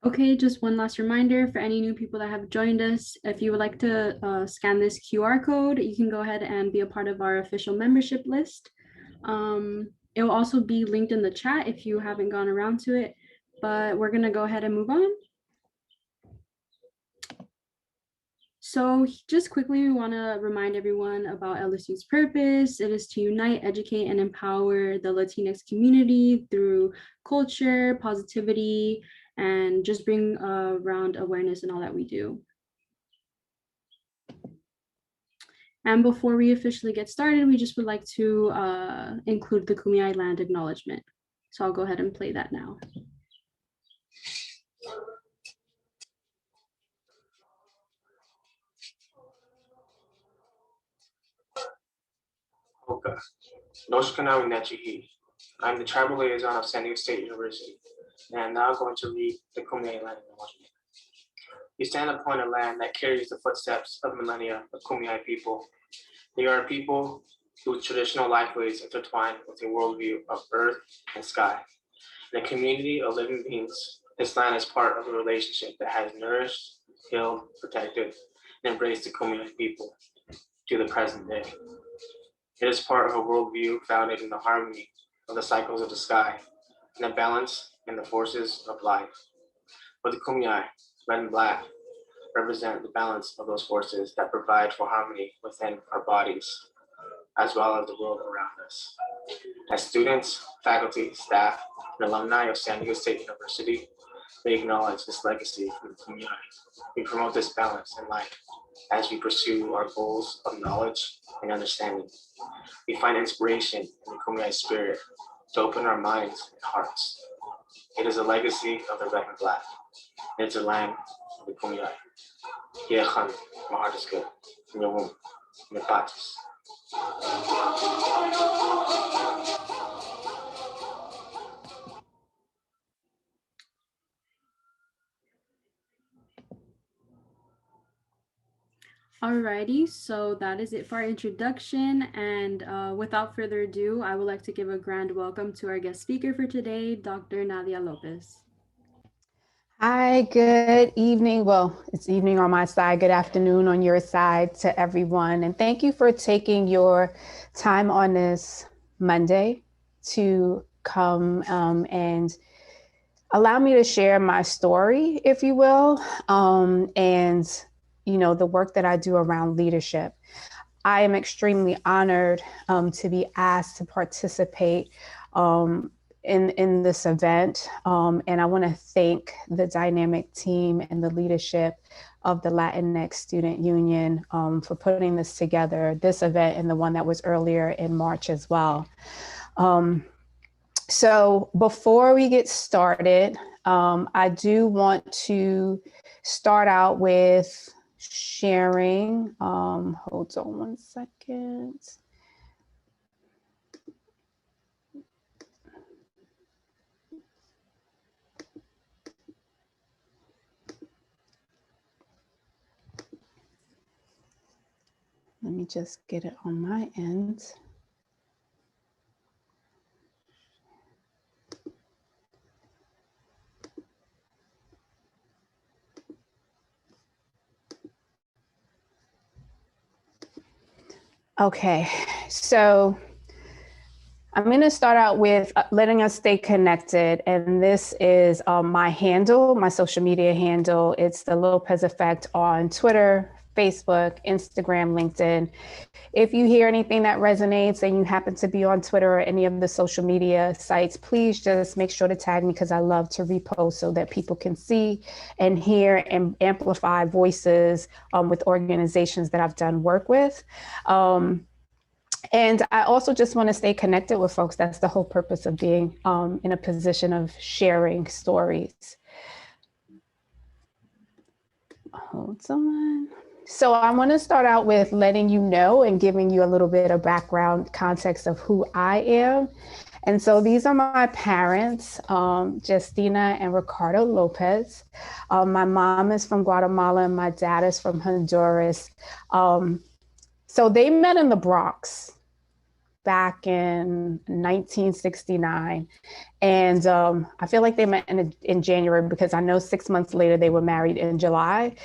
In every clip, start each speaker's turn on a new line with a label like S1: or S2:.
S1: Okay, just one last reminder for any new people that have joined us. If you would like to scan this QR code, you can go ahead and be a part of our official membership list. It will also be linked in the chat if you haven't gone around to it, but we're gonna go ahead and move on. So just quickly, we want to remind everyone about LSU's purpose. It is to unite, educate, and empower the Latinx community through culture, positivity, and just bring around awareness in all that we do. And before we officially get started, we just would like to include the Kumi land acknowledgement. So I'll go ahead and play that now.
S2: Okay. I'm the tribal liaison of San Diego State University, and I'm now going to read the Kumi land acknowledgement. We stand upon a land that carries the footsteps of millennia of Kumeyaay people. They are a people whose traditional lifeways intertwine with a worldview of earth and sky. In a community of living beings, this land is part of a relationship that has nourished, healed, protected, and embraced the Kumeyaay people to the present day. It is part of a worldview founded in the harmony of the cycles of the sky and the balance in the forces of life. For the Kumeyaay, red and black represent the balance of those forces that provide for harmony within our bodies, as well as the world around us. As students, faculty, staff, and alumni of San Diego State University, we acknowledge this legacy from the Kumeyaay. We promote this balance in life as we pursue our goals of knowledge and understanding. We find inspiration in the Kumeyaay spirit to open our minds and hearts. It is a legacy of the red and black. It's a land of the Kumeyaay. Yechan, my heart is good. Your womb, my patches.
S1: Alrighty, so that is it for our introduction. And without further ado, I would like to give a grand welcome to our guest speaker for today, Dr. Nadia Lopez.
S3: Hi, good evening. Well, it's evening on my side. Good afternoon on your side to everyone. And thank you for taking your time on this Monday to come and allow me to share my story, if you will, and the work that I do around leadership. I am extremely honored to be asked to participate in this event. And I want to thank the dynamic team and the leadership of the Latinx Student Union for putting this together, this event and the one that was earlier in March as well. So before we get started, I do want to start out with sharing, hold on one second. Let me just get it on my end. Okay, so I'm going to start out with letting us stay connected. And this is my handle, my social media handle. It's the Lopez Effect on Twitter, Facebook, Instagram, LinkedIn. If you hear anything that resonates and you happen to be on Twitter or any of the social media sites, please just make sure to tag me because I love to repost so that people can see and hear and amplify voices with organizations that I've done work with. And I also just want to stay connected with folks. That's the whole purpose of being in a position of sharing stories. Hold on. So I want to start out with letting you know and giving you a little bit of background context of who I am. And so these are my parents, Justina and Ricardo Lopez. My mom is from Guatemala and my dad is from Honduras. So they met in the Bronx. back in 1969. And I feel like they met in January because I know 6 months later they were married in July.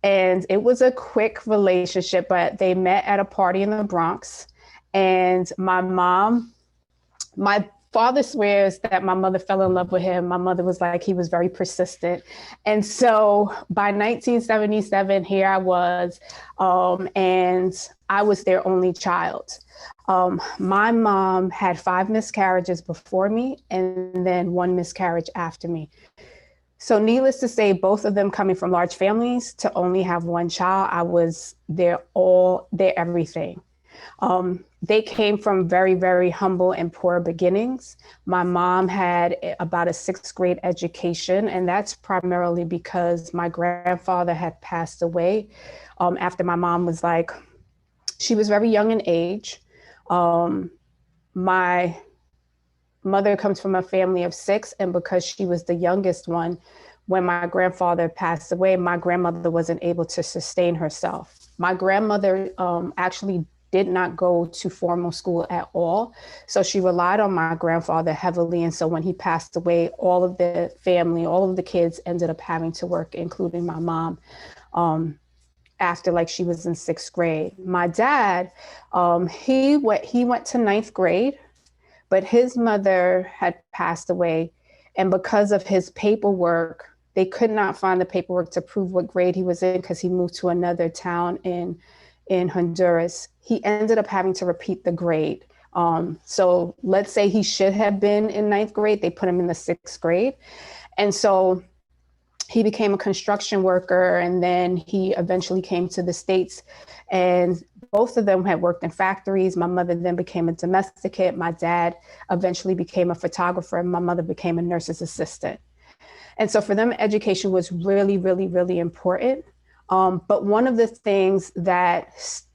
S3: And it was a quick relationship, but they met at a party in the Bronx. And my father swears that my mother fell in love with him. My mother was like, he was very persistent. And so by 1977, here I was, and I was their only child. My mom had 5 miscarriages before me and then 1 miscarriage after me. So needless to say, both of them coming from large families, to only have 1 child, I was their everything. They came from very, very humble and poor beginnings. My mom had about a 6th grade education, and that's primarily because my grandfather had passed away after my mom was she was very young in age. My mother comes from a family of 6, and because she was the youngest one, when my grandfather passed away, my grandmother wasn't able to sustain herself. My grandmother actually did not go to formal school at all. So she relied on my grandfather heavily. And so when he passed away, all of the family, all of the kids ended up having to work, including my mom, after she was in 6th grade. My dad, he went to 9th grade, but his mother had passed away. And because of his paperwork, they could not find the paperwork to prove what grade he was in because he moved to another town in Honduras. He ended up having to repeat the grade. So let's say he should have been in 9th grade. They put him in the 6th grade. And so he became a construction worker, and then he eventually came to the States, and both of them had worked in factories. My mother then became a domesticate. My dad eventually became a photographer, and my mother became a nurse's assistant. And so for them, education was really, really, really important. But one of the things that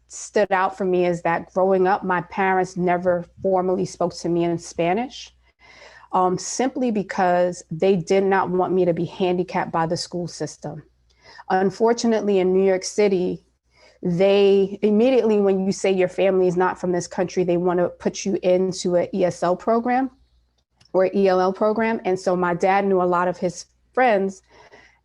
S3: stood out for me is that growing up, my parents never formally spoke to me in Spanish, simply because they did not want me to be handicapped by the school system. Unfortunately, in New York City, they immediately, when you say your family is not from this country, they want to put you into an ESL program or ELL program. And so my dad knew a lot of his friends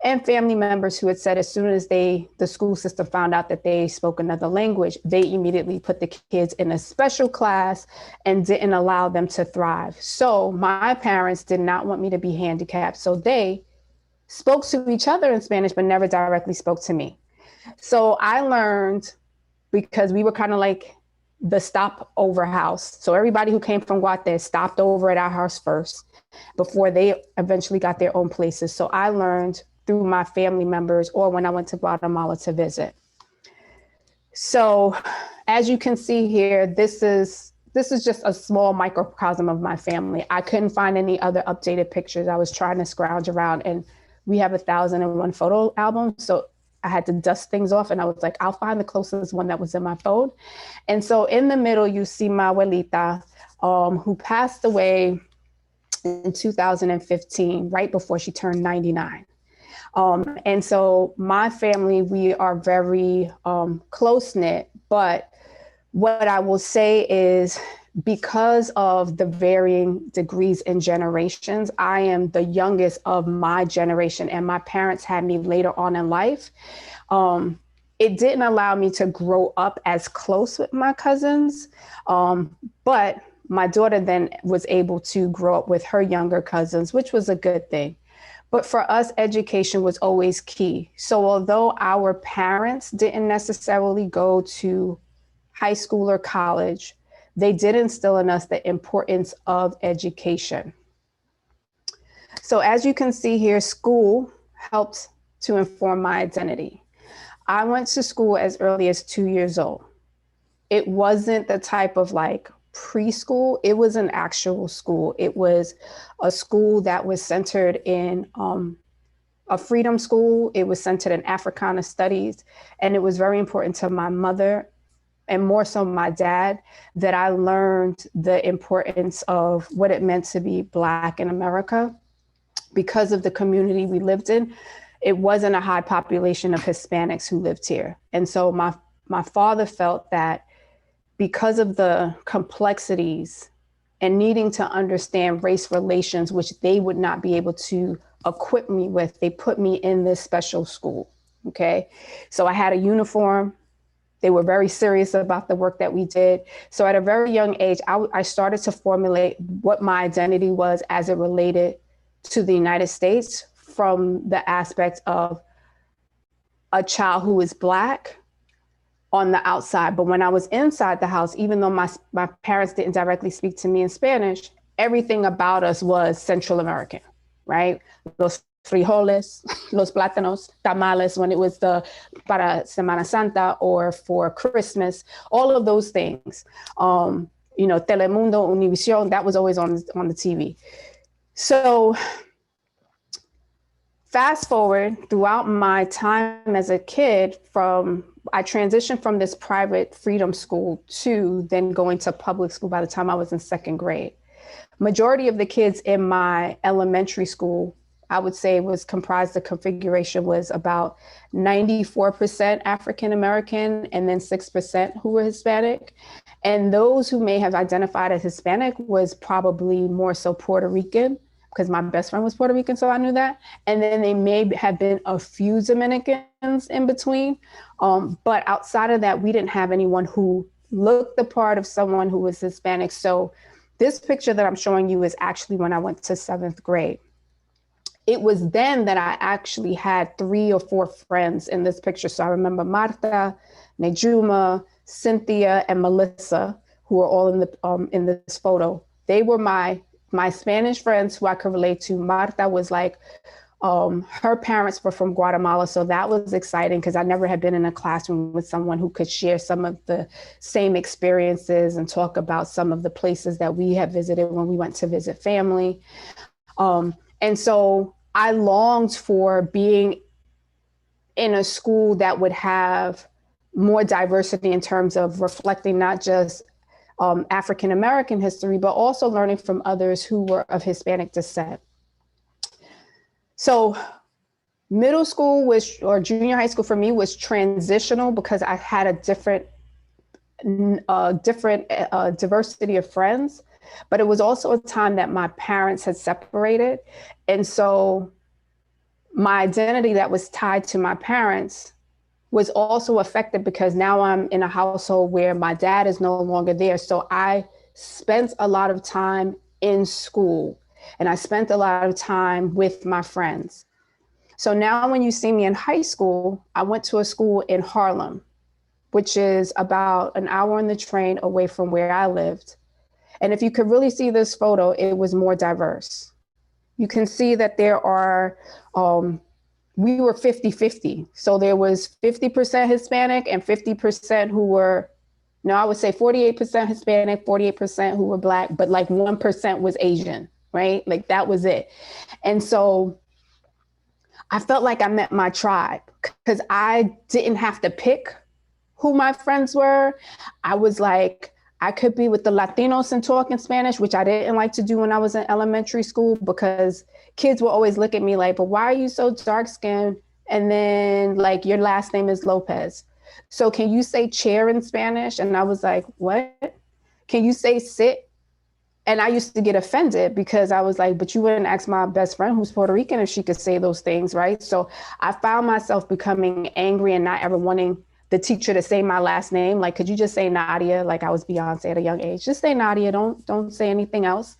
S3: and family members who had said as soon as the school system found out that they spoke another language, they immediately put the kids in a special class and didn't allow them to thrive. So my parents did not want me to be handicapped. So they spoke to each other in Spanish, but never directly spoke to me. So I learned, because we were kind of like the stopover house. So everybody who came from Guate stopped over at our house first before they eventually got their own places. So I learned through my family members or when I went to Guatemala to visit. So as you can see here, this is just a small microcosm of my family. I couldn't find any other updated pictures. I was trying to scrounge around, and we have 1,001 photo albums. So I had to dust things off, and I was like, I'll find the closest one that was in my phone. And so in the middle, you see my abuelita, who passed away in 2015, right before she turned 99. And so my family, we are very close-knit, but what I will say is, because of the varying degrees and generations, I am the youngest of my generation, and my parents had me later on in life. It didn't allow me to grow up as close with my cousins, but my daughter then was able to grow up with her younger cousins, which was a good thing. But for us, education was always key. So although our parents didn't necessarily go to high school or college, they did instill in us the importance of education. So as you can see here, school helped to inform my identity. I went to school as early as 2 years old. It wasn't the type of preschool, it was an actual school. It was a school that was centered in a freedom school. It was centered in Africana studies. And it was very important to my mother, and more so my dad, that I learned the importance of what it meant to be Black in America. Because of the community we lived in, it wasn't a high population of Hispanics who lived here. And so my father felt that because of the complexities and needing to understand race relations, which they would not be able to equip me with, they put me in this special school. Okay. So I had a uniform. They were very serious about the work that we did. So at a very young age, I started to formulate what my identity was as it related to the United States from the aspect of a child who is Black on the outside. But when I was inside the house, even though my parents didn't directly speak to me in Spanish, everything about us was Central American, right? Los frijoles, los plátanos, tamales when it was para Semana Santa or for Christmas, all of those things. Telemundo, Univision, that was always on the TV. So fast forward throughout my time as a kid, I transitioned from this private freedom school to then going to public school by the time I was in second grade. Majority of the kids in my elementary school, I would say the configuration was about 94% African-American and then 6% who were Hispanic. And those who may have identified as Hispanic was probably more so Puerto Rican, because my best friend was Puerto Rican, so I knew that. And then they may have been a few Dominicans in between. But outside of that, we didn't have anyone who looked the part of someone who was Hispanic. So this picture that I'm showing you is actually when I went to 7th grade. It was then that I actually had 3 or 4 friends in this picture. So I remember Marta, Nejuma, Cynthia, and Melissa, who were all in this photo. They were my Spanish friends who I could relate to. Marta was like, her parents were from Guatemala. So that was exciting because I never had been in a classroom with someone who could share some of the same experiences and talk about some of the places that we had visited when we went to visit family. And so I longed for being in a school that would have more diversity in terms of reflecting not just African-American history, but also learning from others who were of Hispanic descent. So middle school or junior high school for me was transitional because I had a different diversity of friends, but it was also a time that my parents had separated. And so my identity that was tied to my parents was also affected because now I'm in a household where my dad is no longer there. So I spent a lot of time in school and I spent a lot of time with my friends. So now when you see me in high school, I went to a school in Harlem, which is about an hour on the train away from where I lived. And if you could really see this photo, it was more diverse. You can see that there are, we were 50-50. So there was 50% Hispanic and 50% who were, no, I would say 48% Hispanic, 48% who were Black, but like 1% was Asian, right? Like that was it. And so I felt like I met my tribe because I didn't have to pick who my friends were. I was like, I could be with the Latinos and talk in Spanish, which I didn't like to do when I was in elementary school because kids will always look at me like, but why are you so dark skinned? And then like, your last name is Lopez. So can you say chair in Spanish? And I was like, what? Can you say sit? And I used to get offended because I was like, but you wouldn't ask my best friend who's Puerto Rican if she could say those things, right? So I found myself becoming angry and not ever wanting the teacher to say my last name. Like, could you just say Nadia? Like I was Beyonce at a young age. Just say Nadia, don't say anything else.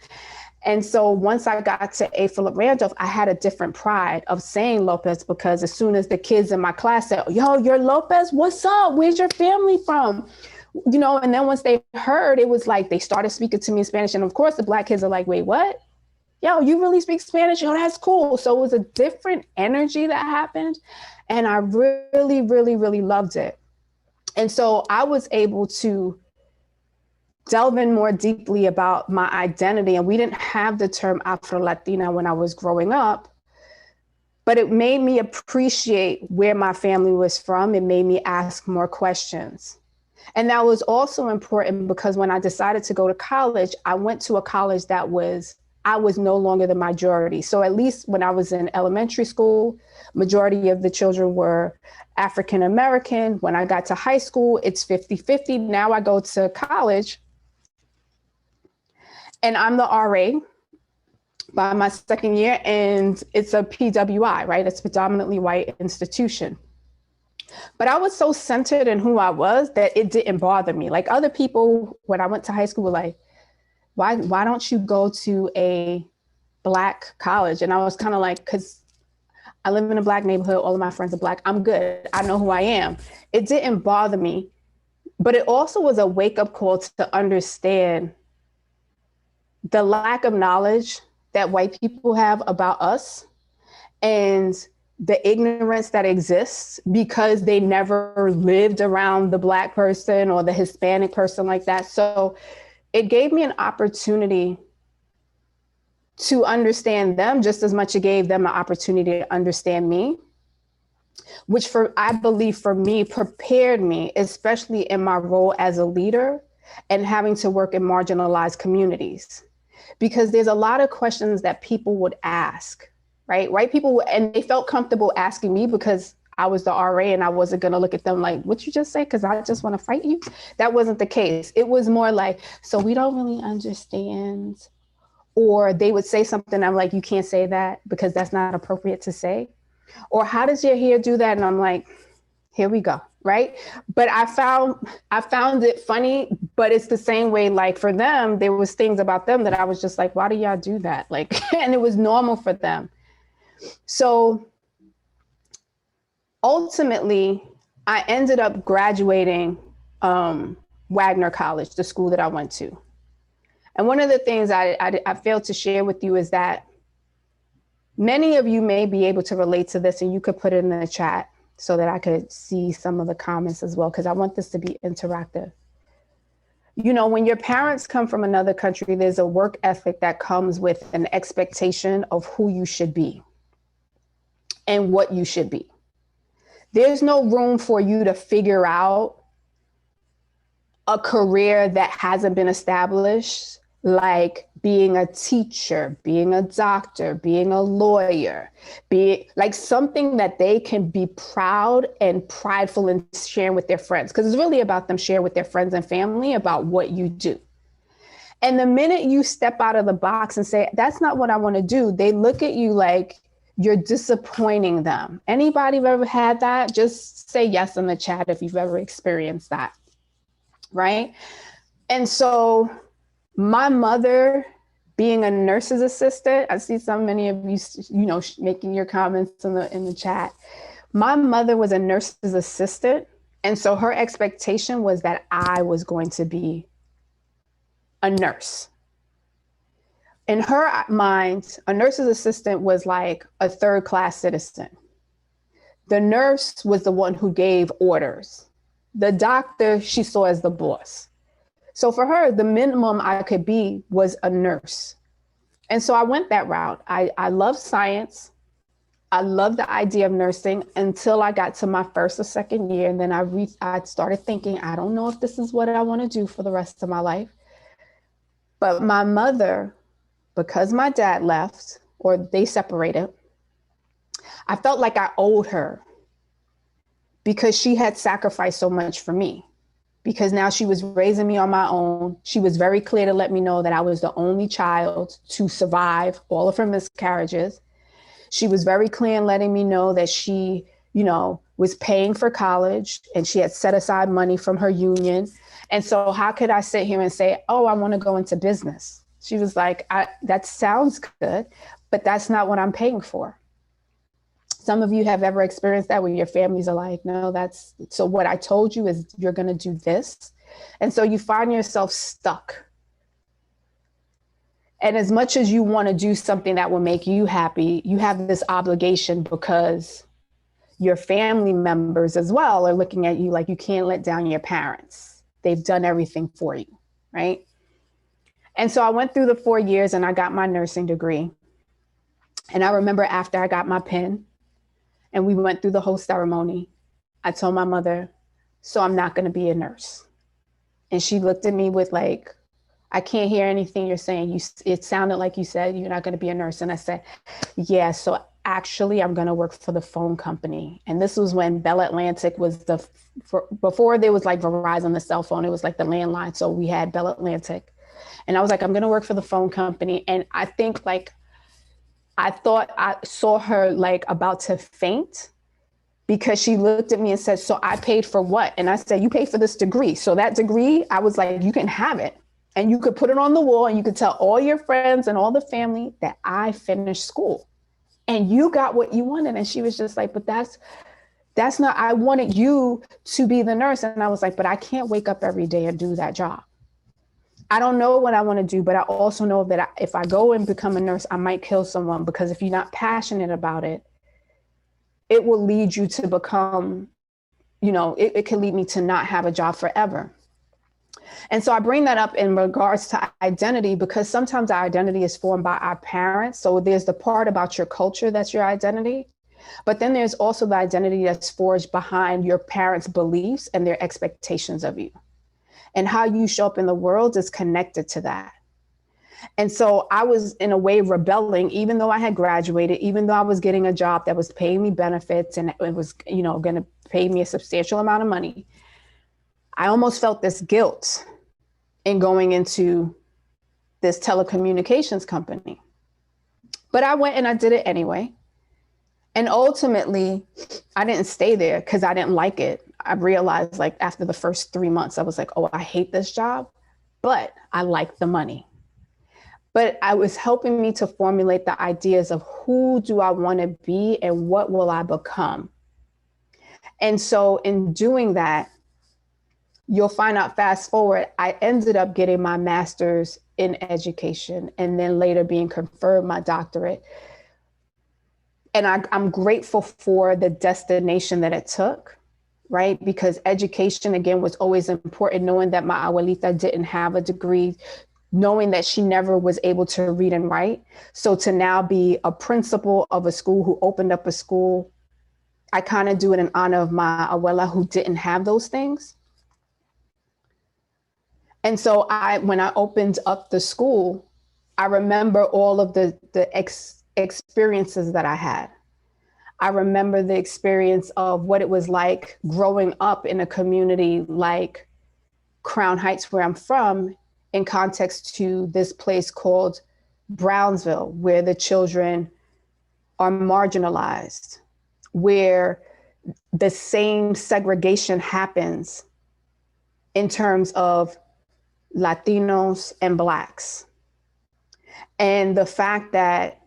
S3: And so once I got to A. Philip Randolph, I had a different pride of saying Lopez because as soon as the kids in my class said, yo, you're Lopez, what's up? Where's your family from? You know, and then once they heard, it was like they started speaking to me in Spanish. And of course, the Black kids are like, wait, what? Yo, you really speak Spanish? Yo, that's cool. So it was a different energy that happened. And I really, really, really loved it. And so I was able to delve in more deeply about my identity. And we didn't have the term Afro-Latina when I was growing up, but it made me appreciate where my family was from. It made me ask more questions. And that was also important because when I decided to go to college, I went to a college that was I was no longer the majority. So at least when I was in elementary school, majority of the children were African American. When I got to high school, it's 50-50. Now I go to college and I'm the RA by my second year, and it's a PWI, right? It's a predominantly white institution. But I was so centered in who I was that it didn't bother me. Like other people, when I went to high school, were like, why don't you go to a Black college? And I was kind of like, because I live in a Black neighborhood. All of my friends are Black. I'm good. I know who I am. It didn't bother me. But it also was a wake up call to understand the lack of knowledge that white people have about us and the ignorance that exists because they never lived around the Black person or the Hispanic person like that. So it gave me an opportunity to understand them just as much as it gave them an opportunity to understand me, which I believe for me prepared me, especially in my role as a leader and having to work in marginalized communities. Because there's a lot of questions that people would ask, right? White people, and they felt comfortable asking me because I was the RA and I wasn't going to look at them like, what you just say? Because I just want to fight you. That wasn't the case. It was more like, so we don't really understand. Or they would say something, I'm like, you can't say that because that's not appropriate to say. Or how does your hair do that? And I'm like, here we go, right? But I found it funny, but it's the same way, like for them, there was things about them that I was just like, why do y'all do that? Like, and it was normal for them. So ultimately, I ended up graduating Wagner College, the school that I went to. And one of the things I failed to share with you is that many of you may be able to relate to this, and you could put it in the chat so that I could see some of the comments as well, because I want this to be interactive. You know, when your parents come from another country, there's a work ethic that comes with an expectation of who you should be and what you should be. There's no room for you to figure out a career that hasn't been established, like being a teacher, being a doctor, being a lawyer, be like something that they can be proud and prideful in sharing with their friends. Because it's really about them sharing with their friends and family about what you do. And the minute you step out of the box and say, that's not what I want to do, they look at you like you're disappointing them. Anybody ever had that? Just say yes in the chat if you've ever experienced that. Right? And so my mother being a nurse's assistant, I see so many of you, making your comments in the chat. My mother was a nurse's assistant. And so her expectation was that I was going to be a nurse. In her mind, a nurse's assistant was like a third-class citizen. The nurse was the one who gave orders. The doctor she saw as the boss. So for her, the minimum I could be was a nurse. And so I went that route. I love science. I love the idea of nursing until I got to my first or second year. And then I started thinking, I don't know if this is what I want to do for the rest of my life. But my mother, because my dad left or they separated, I felt like I owed her because she had sacrificed so much for me. Because now she was raising me on my own. She was very clear to let me know that I was the only child to survive all of her miscarriages. She was very clear in letting me know that she, was paying for college and she had set aside money from her union. And so how could I sit here and say, oh, I want to go into business? She was like, that sounds good, but that's not what I'm paying for. Some of you have ever experienced that where your families are like, no, so what I told you is you're going to do this. And so you find yourself stuck. And as much as you want to do something that will make you happy, you have this obligation because your family members as well are looking at you like you can't let down your parents. They've done everything for you, right? And so I went through the 4 years and I got my nursing degree. And I remember after I got my pen, and we went through the whole ceremony, I told my mother, so I'm not going to be a nurse. And she looked at me with like, I can't hear anything you're saying. It sounded like you said you're not going to be a nurse. And I said, yeah, so actually I'm going to work for the phone company. And this was when Bell Atlantic was before there was like Verizon, the cell phone, it was like the landline. So we had Bell Atlantic. And I was like, I'm going to work for the phone company. And I think like, I thought I saw her like about to faint, because she looked at me and said, so I paid for what? And I said, you paid for this degree. So that degree, I was like, you can have it. And you could put it on the wall and you could tell all your friends and all the family that I finished school and you got what you wanted. And she was just like, but that's not, I wanted you to be the nurse. And I was like, but I can't wake up every day and do that job. I don't know what I want to do, but I also know that if I go and become a nurse, I might kill someone, because if you're not passionate about it, it will lead you to become, it can lead me to not have a job forever. And so I bring that up in regards to identity, because sometimes our identity is formed by our parents. So there's the part about your culture that's your identity. But then there's also the identity that's forged behind your parents' beliefs and their expectations of you. And how you show up in the world is connected to that. And so I was in a way rebelling, even though I had graduated, even though I was getting a job that was paying me benefits and it was, going to pay me a substantial amount of money. I almost felt this guilt in going into this telecommunications company. But I went and I did it anyway. And ultimately, I didn't stay there because I didn't like it. I realized like after the first 3 months, I was like, oh, I hate this job, but I like the money. But I was helping me to formulate the ideas of who do I want to be and what will I become? And so in doing that, you'll find out fast forward, I ended up getting my master's in education and then later being conferred my doctorate. And I'm grateful for the destination that it took, right? Because education, again, was always important, knowing that my abuelita didn't have a degree, knowing that she never was able to read and write. So to now be a principal of a school who opened up a school, I kind of do it in honor of my abuela who didn't have those things. And so when I opened up the school, I remember all of the experiences that I had. I remember the experience of what it was like growing up in a community like Crown Heights, where I'm from, in context to this place called Brownsville, where the children are marginalized, where the same segregation happens in terms of Latinos and Blacks. And the fact that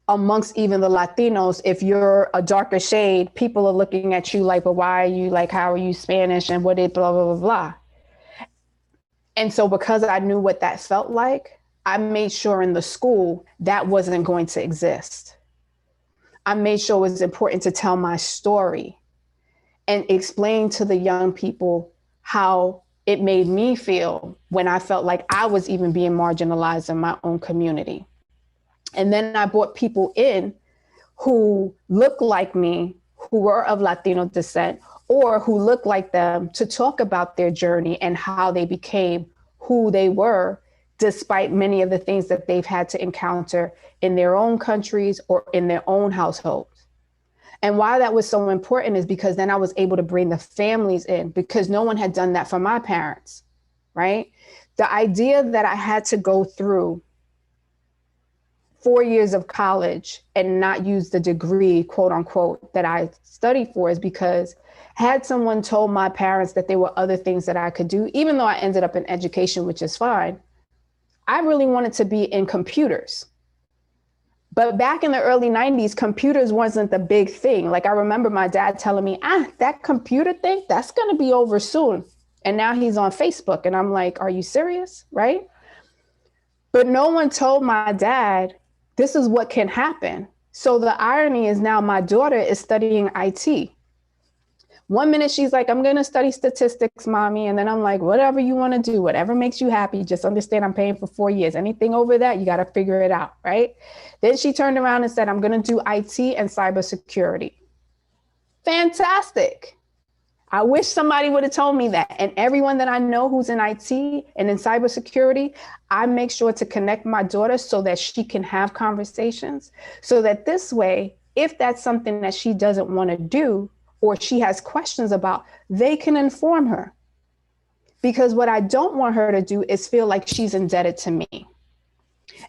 S3: amongst even the Latinos, if you're a darker shade, people are looking at you like, but why are you like, how are you Spanish and what it blah, blah, blah, blah. And so because I knew what that felt like, I made sure in the school that wasn't going to exist. I made sure it was important to tell my story and explain to the young people how it made me feel when I felt like I was even being marginalized in my own community. And then I brought people in who looked like me, who were of Latino descent, or who looked like them, to talk about their journey and how they became who they were, despite many of the things that they've had to encounter in their own countries or in their own households. And why that was so important is because then I was able to bring the families in, because no one had done that for my parents, right? The idea that I had to go through 4 years of college and not use the degree, quote unquote, that I studied for is because had someone told my parents that there were other things that I could do, even though I ended up in education, which is fine, I really wanted to be in computers. But back in the early 90s, computers wasn't the big thing. Like I remember my dad telling me, that computer thing, that's going to be over soon. And now he's on Facebook. And I'm like, are you serious? Right? But no one told my dad, this is what can happen. So the irony is now my daughter is studying IT. 1 minute she's like, I'm going to study statistics, mommy. And then I'm like, whatever you want to do, whatever makes you happy, just understand I'm paying for 4 years. Anything over that, you got to figure it out, right? Then she turned around and said, I'm going to do IT and cybersecurity. Fantastic. I wish somebody would have told me that. And everyone that I know who's in IT and in cybersecurity, I make sure to connect my daughter so that she can have conversations, so that this way, if that's something that she doesn't want to do or she has questions about, they can inform her. Because what I don't want her to do is feel like she's indebted to me.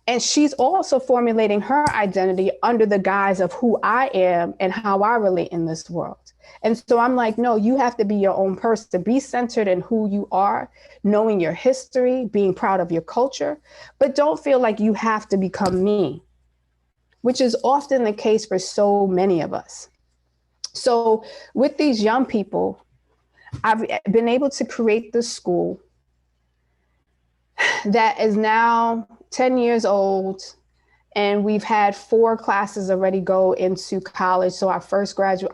S3: And she's also formulating her identity under the guise of who I am and how I relate in this world. And so I'm like, no, you have to be your own person, be centered in who you are, knowing your history, being proud of your culture, but don't feel like you have to become me, which is often the case for so many of us. So with these young people, I've been able to create this school that is now 10 years old. And we've had 4 classes already go into college. So our first graduating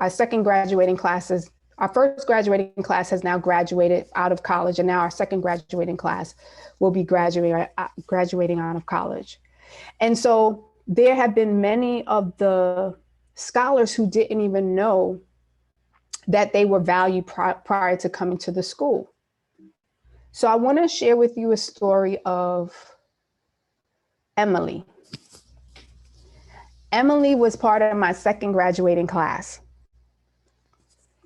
S3: class has now graduated out of college. And now our second graduating class will be graduating out of college. And so there have been many of the scholars who didn't even know that they were valued prior to coming to the school. So I want to share with you a story of Emily. Emily was part of my second graduating class.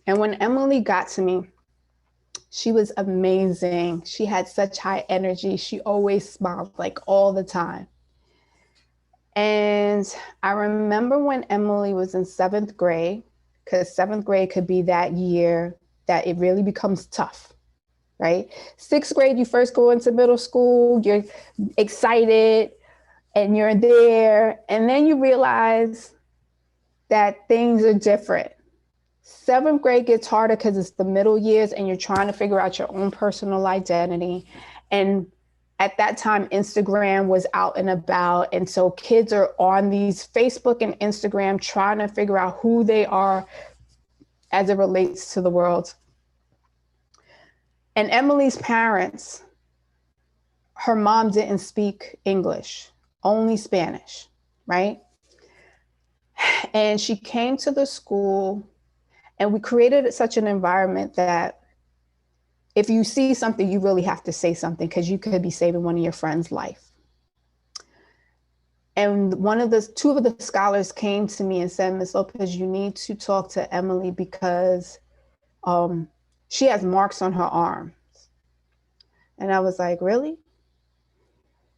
S3: And when Emily got to me, she was amazing. She had such high energy. She always smiled, like all the time. And I remember when Emily was in 7th grade, because 7th grade could be that year that it really becomes tough, right? 6th grade, you first go into middle school, you're excited, and you're there, and then you realize that things are different. 7th grade gets harder because it's the middle years and you're trying to figure out your own personal identity. And at that time, Instagram was out and about. And so kids are on these Facebook and Instagram trying to figure out who they are as it relates to the world. And Emily's parents, her mom didn't speak English, only Spanish, right? And she came to the school and we created such an environment that if you see something, you really have to say something because you could be saving one of your friends' life. And two of the scholars came to me and said, Ms. Lopez, you need to talk to Emily because she has marks on her arms. And I was like, really?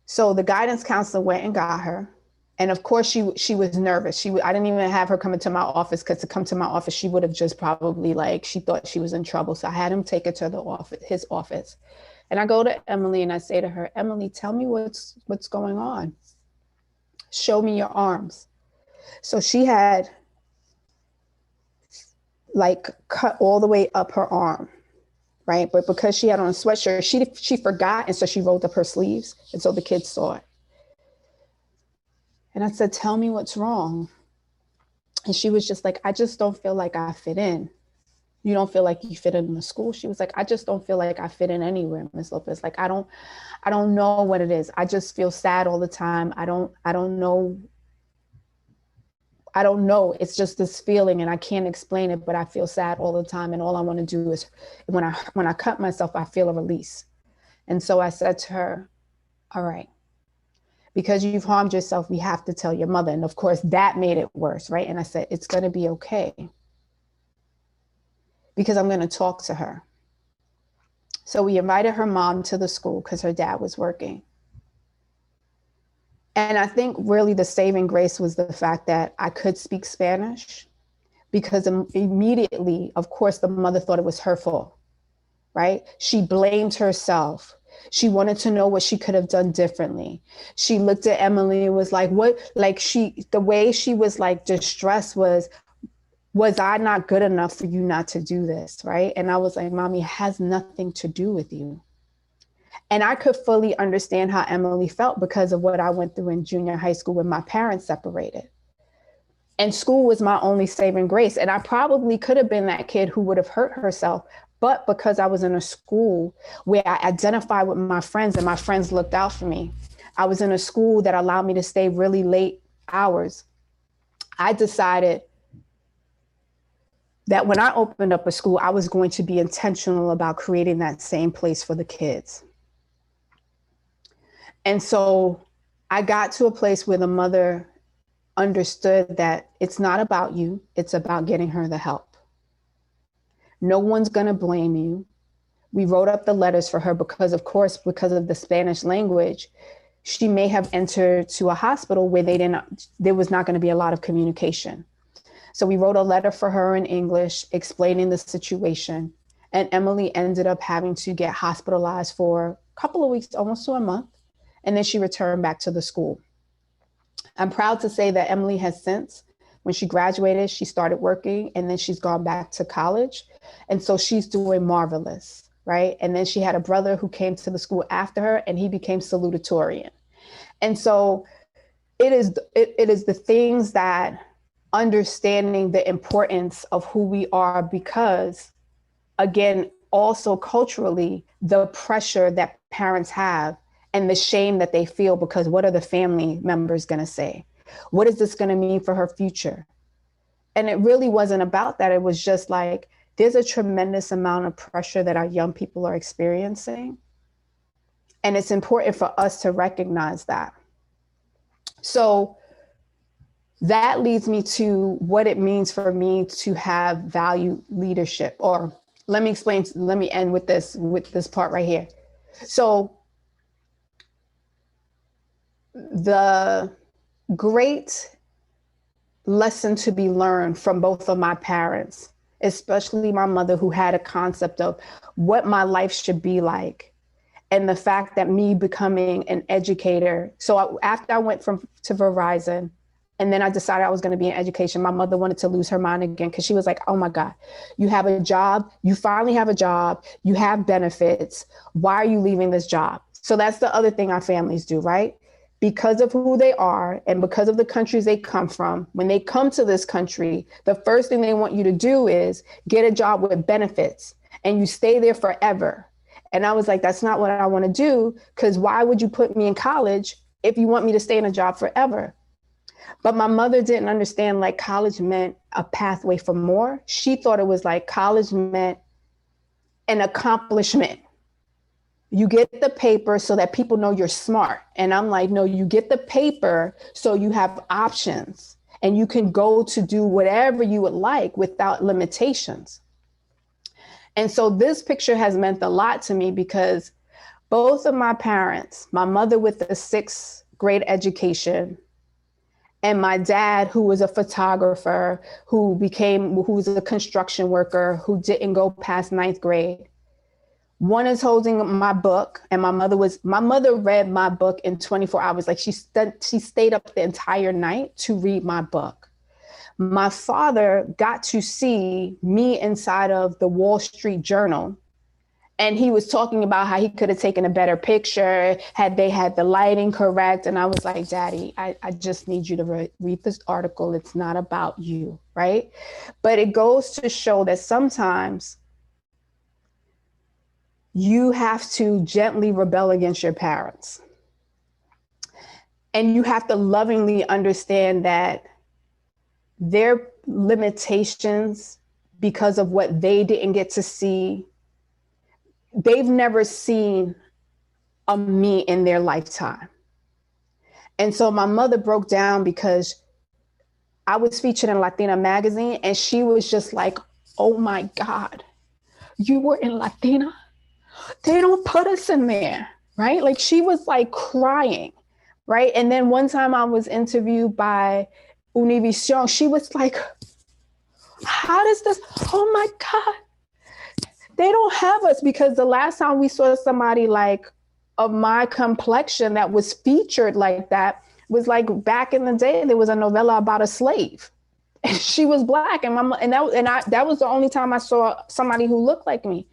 S3: So the guidance counselor went and got her. And of course, she was nervous. I didn't even have her come into my office because to come to my office, she would have just probably she thought she was in trouble. So I had him take her to his office. And I go to Emily and I say to her, Emily, tell me what's going on. Show me your arms. So she had cut all the way up her arm, right? But because she had on a sweatshirt, she forgot. And so she rolled up her sleeves. And so the kids saw it. And I said, tell me what's wrong. And she was just like, I just don't feel like I fit in. You don't feel like you fit in the school? She was like, I just don't feel like I fit in anywhere, Ms. Lopez. Like, I don't know what it is. I just feel sad all the time. I don't know. It's just this feeling and I can't explain it, but I feel sad all the time. And all I want to do is when I cut myself, I feel a release. And so I said to her, all right, because you've harmed yourself, we have to tell your mother. And of course that made it worse, right? And I said, it's going to be okay because I'm going to talk to her. So we invited her mom to the school because her dad was working. And I think really the saving grace was the fact that I could speak Spanish because immediately, of course, the mother thought it was her fault, right? She blamed herself. She wanted to know what she could have done differently. She looked at Emily and was like, the way she was distressed was I not good enough for you not to do this, right? And I was like, Mommy, it has nothing to do with you. And I could fully understand how Emily felt because of what I went through in junior high school when my parents separated. And school was my only saving grace. And I probably could have been that kid who would have hurt herself. But because I was in a school where I identified with my friends and my friends looked out for me, I was in a school that allowed me to stay really late hours. I decided that when I opened up a school, I was going to be intentional about creating that same place for the kids. And so I got to a place where the mother understood that it's not about you, it's about getting her the help. No one's going to blame you. We wrote up the letters for her because, of course, because of the Spanish language, she may have entered to a hospital where there was not going to be a lot of communication. So we wrote a letter for her in English explaining the situation. And Emily ended up having to get hospitalized for a couple of weeks, almost to a month. And then she returned back to the school. I'm proud to say that Emily has since, when she graduated, she started working and then she's gone back to college. And so she's doing marvelous, right? And then she had a brother who came to the school after her and he became salutatorian. And so it is the things that understanding the importance of who we are, because again, also culturally, the pressure that parents have and the shame that they feel because what are the family members going to say? What is this going to mean for her future? And it really wasn't about that. It was just like, there's a tremendous amount of pressure that our young people are experiencing. And it's important for us to recognize that. So that leads me to what it means for me to have value leadership. Or let me end with this part right here. So the great lesson to be learned from both of my parents, especially my mother, who had a concept of what my life should be like, and the fact that me becoming an educator. So after I went to Verizon, and then I decided I was going to be in education, my mother wanted to lose her mind again because she was like, oh my God, you have a job, you finally have a job, you have benefits. Why are you leaving this job? So that's the other thing our families do, right? Because of who they are and because of the countries they come from, when they come to this country, the first thing they want you to do is get a job with benefits and you stay there forever. And I was like, that's not what I want to do, because why would you put me in college if you want me to stay in a job forever? But my mother didn't understand like college meant a pathway for more. She thought it was like college meant an accomplishment. You get the paper so that people know you're smart. And I'm like, no, you get the paper so you have options and you can go to do whatever you would like without limitations. And so this picture has meant a lot to me because both of my parents, my mother with a 6th grade education, and my dad, who was a photographer, who was a construction worker, who didn't go past 9th grade. One is holding my book, and my mother read my book in 24 hours. Like she stayed up the entire night to read my book. My father got to see me inside of the Wall Street Journal. And he was talking about how he could have taken a better picture had they had the lighting correct. And I was like, Daddy, I just need you to read this article. It's not about you, right? But it goes to show that sometimes you have to gently rebel against your parents. And you have to lovingly understand that their limitations, because of what they didn't get to see, they've never seen a me in their lifetime. And so my mother broke down because I was featured in Latina magazine and she was just like, oh my God, you were in Latina? They don't put us in there, right? Like she was like crying, right? And then one time I was interviewed by Univision, she was like, how does this, oh my God, they don't have us, because the last time we saw somebody like of my complexion that was featured like that was like back in the day, there was a novella about a slave. And she was Black, and that was the only time I saw somebody who looked like me.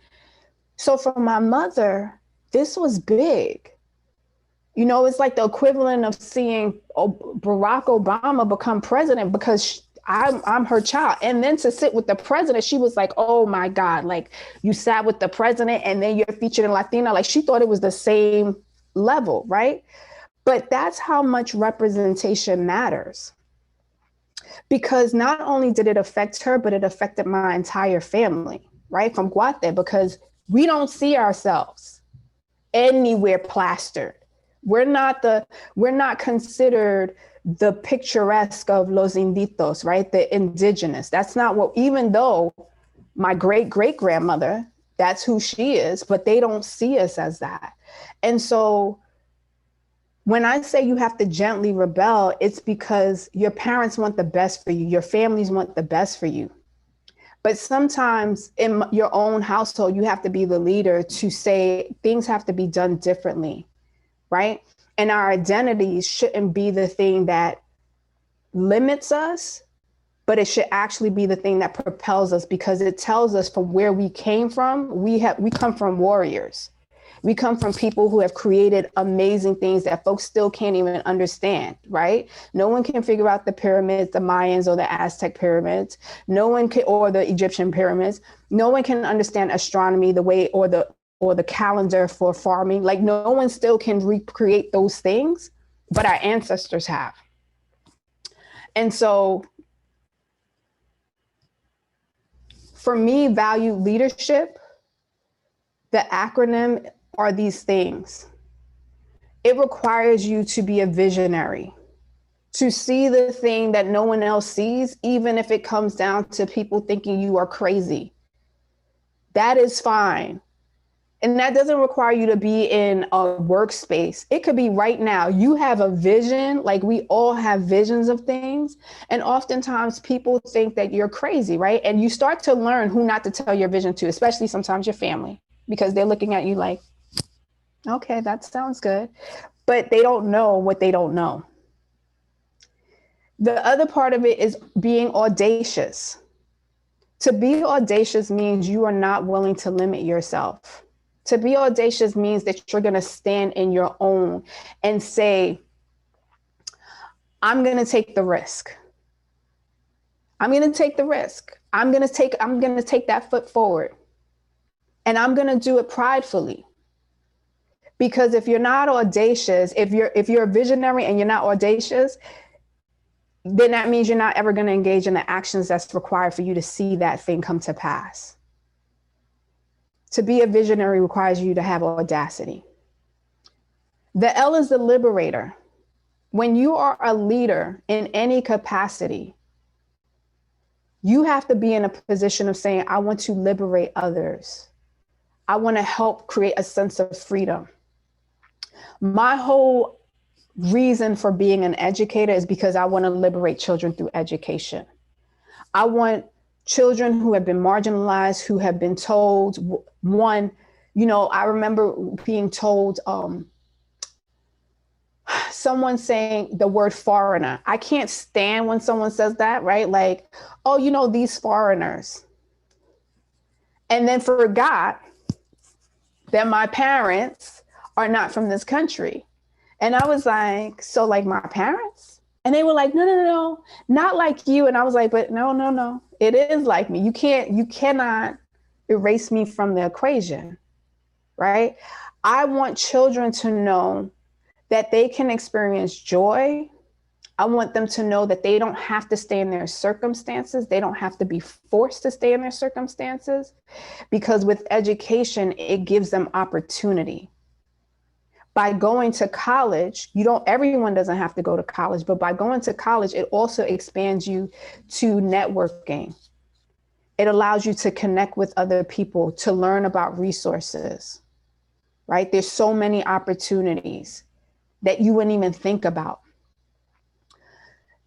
S3: So for my mother, this was big. You know, it's like the equivalent of seeing Barack Obama become president because I'm her child. And then to sit with the president, she was like, oh my God, like you sat with the president and then you're featured in Latina. Like she thought it was the same level, right? But that's how much representation matters. because not only did it affect her, but it affected my entire family, right? From Guate, because we don't see ourselves anywhere plastered. We're not considered the picturesque of los inditos, right? The indigenous. That's not what, even though my great great grandmother, that's who she is, but they don't see us as that. And so when I say you have to gently rebel, it's because your parents want the best for you. Your families want the best for you. But sometimes in your own household, you have to be the leader to say things have to be done differently, right? And our identities shouldn't be the thing that limits us, but it should actually be the thing that propels us, because it tells us from where we came from. We come from warriors. We come from people who have created amazing things that folks still can't even understand, right? No one can figure out the pyramids, the Mayans or the Aztec pyramids. No one can, or the Egyptian pyramids. No one can understand astronomy the way, or the calendar for farming. Like, no one still can recreate those things, but our ancestors have. And so for me, value leadership, the acronym are these things. It requires you to be a visionary, to see the thing that no one else sees, even if it comes down to people thinking you are crazy. That is fine. And that doesn't require you to be in a workspace. It could be right now. You have a vision, like we all have visions of things. And oftentimes people think that you're crazy, right? And you start to learn who not to tell your vision to, especially sometimes your family, because they're looking at you like, okay, that sounds good. But they don't know what they don't know. The other part of it is being audacious. To be audacious means you are not willing to limit yourself. To be audacious means that you're going to stand in your own and say, I'm going to take the risk. I'm going to take the risk. I'm going to take that foot forward. And I'm going to do it pridefully. Because if you're not audacious, if you're a visionary and you're not audacious, then that means you're not ever going to engage in the actions that's required for you to see that thing come to pass. To be a visionary requires you to have audacity. The L is the liberator. When you are a leader in any capacity, you have to be in a position of saying, I want to liberate others. I want to help create a sense of freedom. My whole reason for being an educator is because I want to liberate children through education. I want children who have been marginalized, who have been told, I remember being told, someone saying the word foreigner. I can't stand when someone says that, right? Like, oh, these foreigners. And then forgot that my parents are not from this country. And I was like, so like my parents? And they were like, no, not like you. And I was like, but no, it is like me. You cannot erase me from the equation, right? I want children to know that they can experience joy. I want them to know that they don't have to stay in their circumstances. They don't have to be forced to stay in their circumstances, because with education, it gives them opportunity. By going to college, everyone doesn't have to go to college, but by going to college, it also expands you to networking. It allows you to connect with other people, to learn about resources, right? There's so many opportunities that you wouldn't even think about.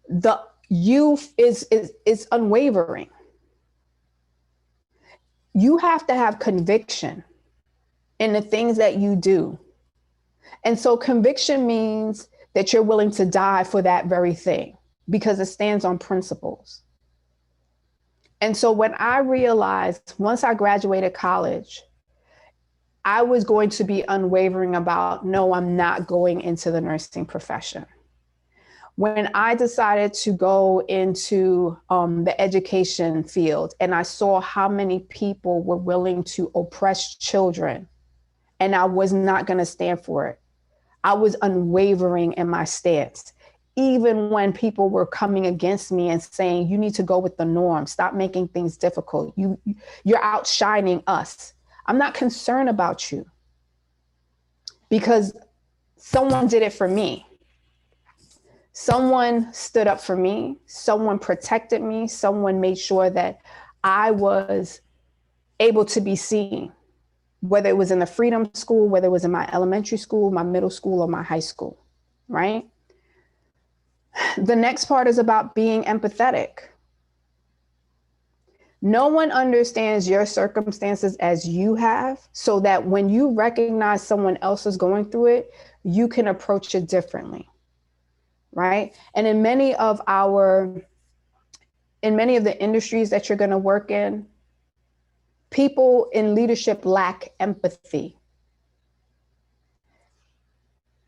S3: The youth is unwavering. You have to have conviction in the things that you do. And so conviction means that you're willing to die for that very thing, because it stands on principles. And so when I realized, once I graduated college, I was going to be unwavering about, no, I'm not going into the nursing profession. When I decided to go into the education field, and I saw how many people were willing to oppress children, and I was not going to stand for it. I was unwavering in my stance. even when people were coming against me and saying, you need to go with the norm, stop making things difficult. You're outshining us. I'm not concerned about you because someone did it for me. Someone stood up for me. Someone protected me. Someone made sure that I was able to be seen, whether it was in the freedom school, whether it was in my elementary school, my middle school, or my high school, right? The next part is about being empathetic. No one understands your circumstances as you have, so that when you recognize someone else is going through it, you can approach it differently, right? And in many of the industries that you're going to work in, people in leadership lack empathy.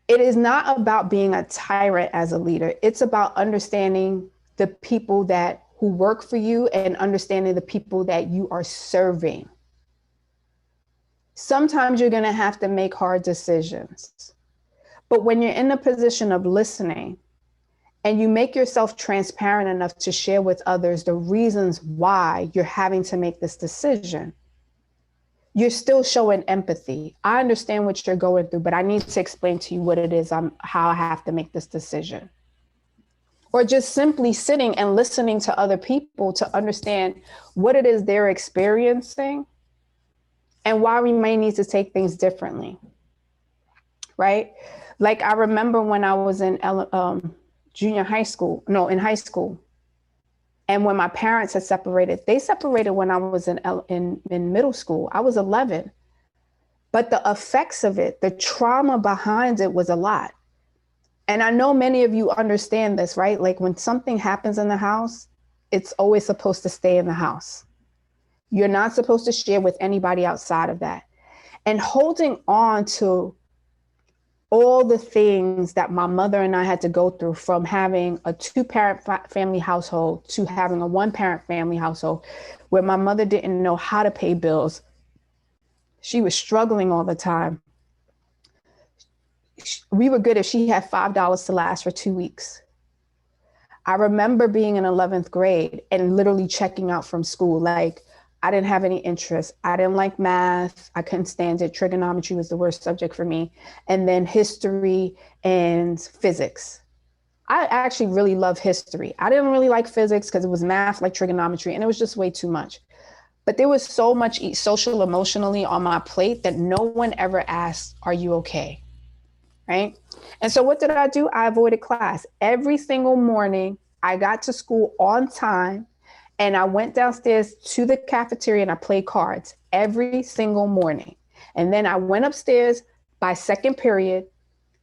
S3: It is not about being a tyrant as a leader. It's about understanding the people who work for you and understanding the people that you are serving. Sometimes you're going to have to make hard decisions. But when you're in a position of listening and you make yourself transparent enough to share with others the reasons why you're having to make this decision, you're still showing empathy. I understand what you're going through, but I need to explain to you what it is, how I have to make this decision. Or just simply sitting and listening to other people to understand what it is they're experiencing and why we may need to take things differently, right? Like I remember when I was in in high school, and when my parents had separated, they separated when I was in middle school. I was 11, but the effects of it, the trauma behind it was a lot. And I know many of you understand this, right? Like when something happens in the house, it's always supposed to stay in the house. You're not supposed to share with anybody outside of that. And holding on to all the things that my mother and I had to go through, from having a 2-parent family household to having a 1-parent family household, where my mother didn't know how to pay bills. She was struggling all the time. We were good if she had $5 to last for 2 weeks. I remember being in 11th grade and literally checking out from school. Like, I didn't have any interest. I didn't like math. I couldn't stand it. Trigonometry was the worst subject for me. And then history and physics. I actually really love history. I didn't really like physics because it was math like trigonometry, and it was just way too much. But there was so much social emotionally on my plate that no one ever asked, are you okay? Right? And so what did I do? I avoided class. Every single morning, I got to school on time, and I went downstairs to the cafeteria and I played cards every single morning. And then I went upstairs by second period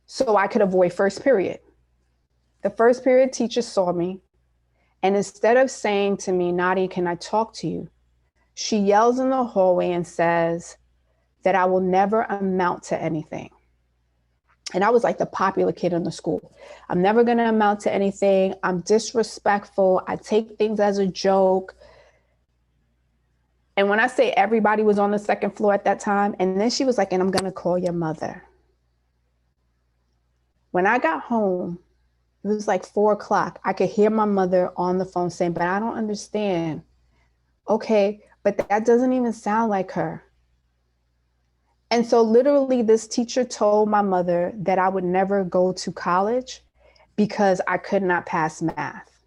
S3: so I could avoid first period. The first period teacher saw me, and instead of saying to me, Nadia, can I talk to you? She yells in the hallway and says that I will never amount to anything. And I was like the popular kid in the school. I'm never going to amount to anything. I'm disrespectful. I take things as a joke. And when I say everybody was on the second floor at that time, and then she was like, and I'm going to call your mother. When I got home, it was like 4:00. I could hear my mother on the phone saying, but I don't understand. Okay, but that doesn't even sound like her. And so literally this teacher told my mother that I would never go to college because I could not pass math.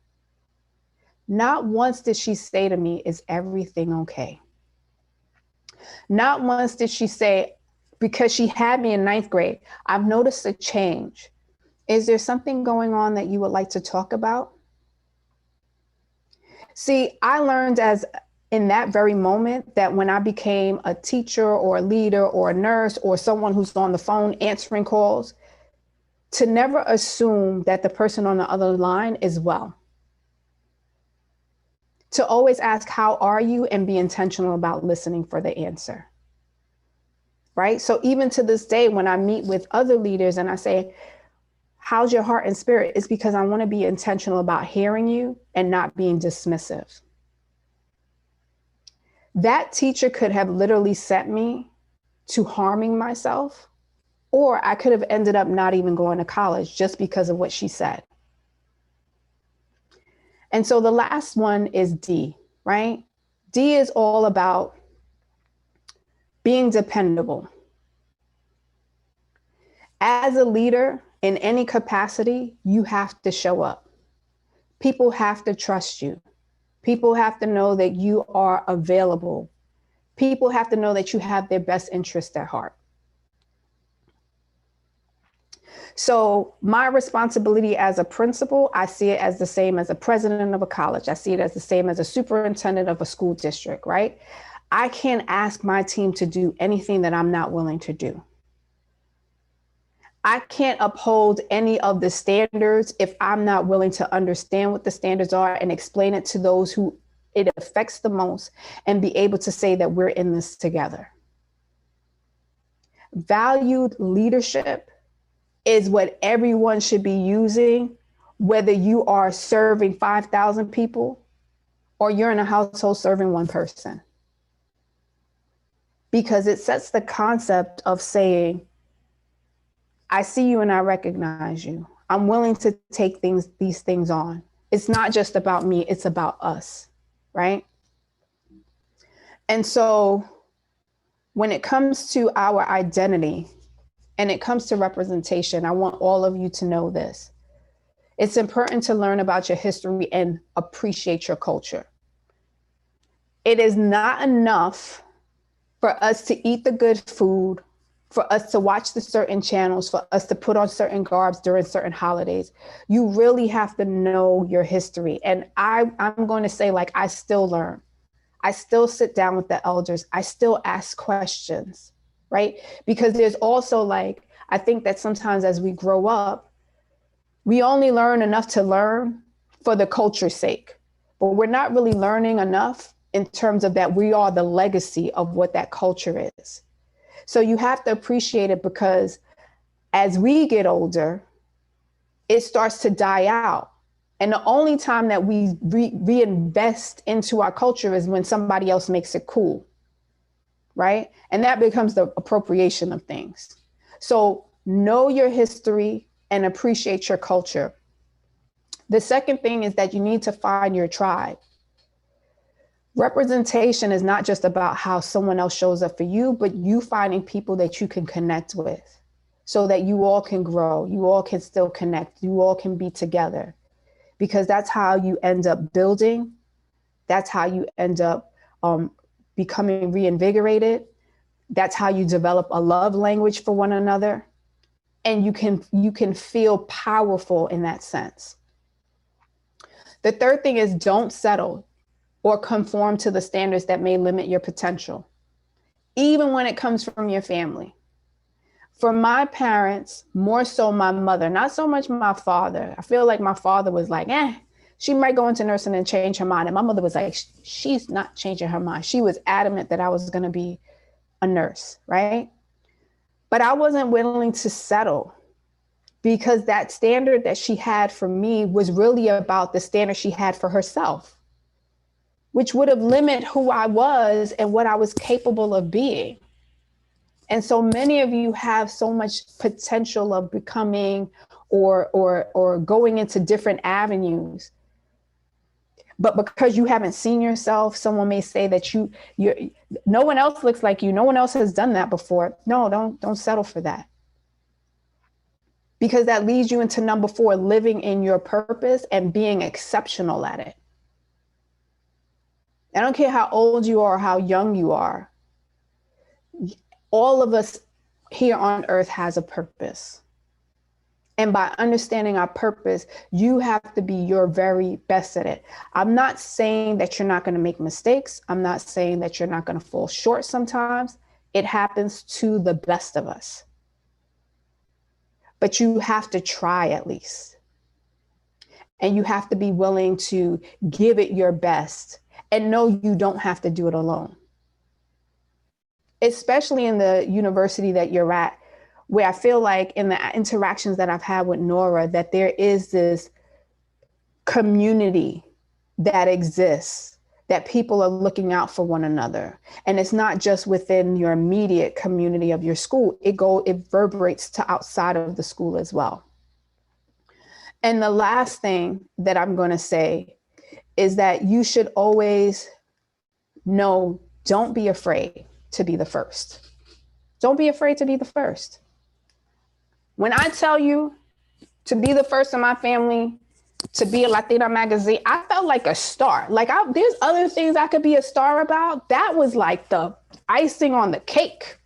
S3: Not once did she say to me, is everything okay? Not once did she say, because she had me in 9th grade, I've noticed a change. Is there something going on that you would like to talk about? See, I learned in that very moment that when I became a teacher or a leader or a nurse or someone who's on the phone answering calls, to never assume that the person on the other line is well. To always ask, how are you? And be intentional about listening for the answer. Right? So even to this day, when I meet with other leaders and I say, how's your heart and spirit? It's because I want to be intentional about hearing you and not being dismissive. That teacher could have literally sent me to harming myself, or I could have ended up not even going to college just because of what she said. And so the last one is D, right? D is all about being dependable. As a leader in any capacity, you have to show up. People have to trust you. People have to know that you are available. People have to know that you have their best interest at heart. So my responsibility as a principal, I see it as the same as a president of a college. I see it as the same as a superintendent of a school district, right? I can't ask my team to do anything that I'm not willing to do. I can't uphold any of the standards if I'm not willing to understand what the standards are and explain it to those who it affects the most and be able to say that we're in this together. Valued leadership is what everyone should be using, whether you are serving 5,000 people or you're in a household serving one person. Because it sets the concept of saying, I see you and I recognize you. I'm willing to take these things on. It's not just about me, it's about us, right? And so when it comes to our identity and it comes to representation, I want all of you to know this. It's important to learn about your history and appreciate your culture. It is not enough for us to eat the good food, for us to watch the certain channels, for us to put on certain garbs during certain holidays. You really have to know your history. And I'm going to say, like, I still learn. I still sit down with the elders. I still ask questions, right? Because there's also, like, I think that sometimes as we grow up, we only learn enough to learn for the culture's sake, but we're not really learning enough in terms of that we are the legacy of what that culture is. So you have to appreciate it, because as we get older, it starts to die out. And the only time that we reinvest into our culture is when somebody else makes it cool, right? And that becomes the appropriation of things. So know your history and appreciate your culture. The second thing is that you need to find your tribe. Representation is not just about how someone else shows up for you, but you finding people that you can connect with so that you all can grow, you all can still connect, you all can be together, because that's how you end up building. That's how you end up becoming reinvigorated. That's how you develop a love language for one another. And you can feel powerful in that sense. The third thing is, don't settle or conform to the standards that may limit your potential, even when it comes from your family. For my parents, more so my mother, not so much my father. I feel like my father was like, she might go into nursing and change her mind. And my mother was like, she's not changing her mind. She was adamant that I was going to be a nurse, right? But I wasn't willing to settle, because that standard that she had for me was really about the standard she had for herself, which would have limited who I was and what I was capable of being. And so many of you have so much potential of becoming or going into different avenues. But because you haven't seen yourself, someone may say that you're no one else looks like you. No one else has done that before. No, don't settle for that. Because that leads you into number 4, living in your purpose and being exceptional at it. I don't care how old you are or how young you are. All of us here on earth has a purpose. And by understanding our purpose, you have to be your very best at it. I'm not saying that you're not going to make mistakes. I'm not saying that you're not going to fall short sometimes. It happens to the best of us. But you have to try at least. And you have to be willing to give it your best and know you don't have to do it alone. Especially in the university that you're at, where I feel like in the interactions that I've had with Nora, that there is this community that exists, that people are looking out for one another. And it's not just within your immediate community of your school, it reverberates to outside of the school as well. And the last thing that I'm going to say is that you should always know, don't be afraid to be the first. Don't be afraid to be the first. When I tell you to be the first in my family to be a Latina magazine, I felt like a star. Like there's other things I could be a star about. That was like the icing on the cake.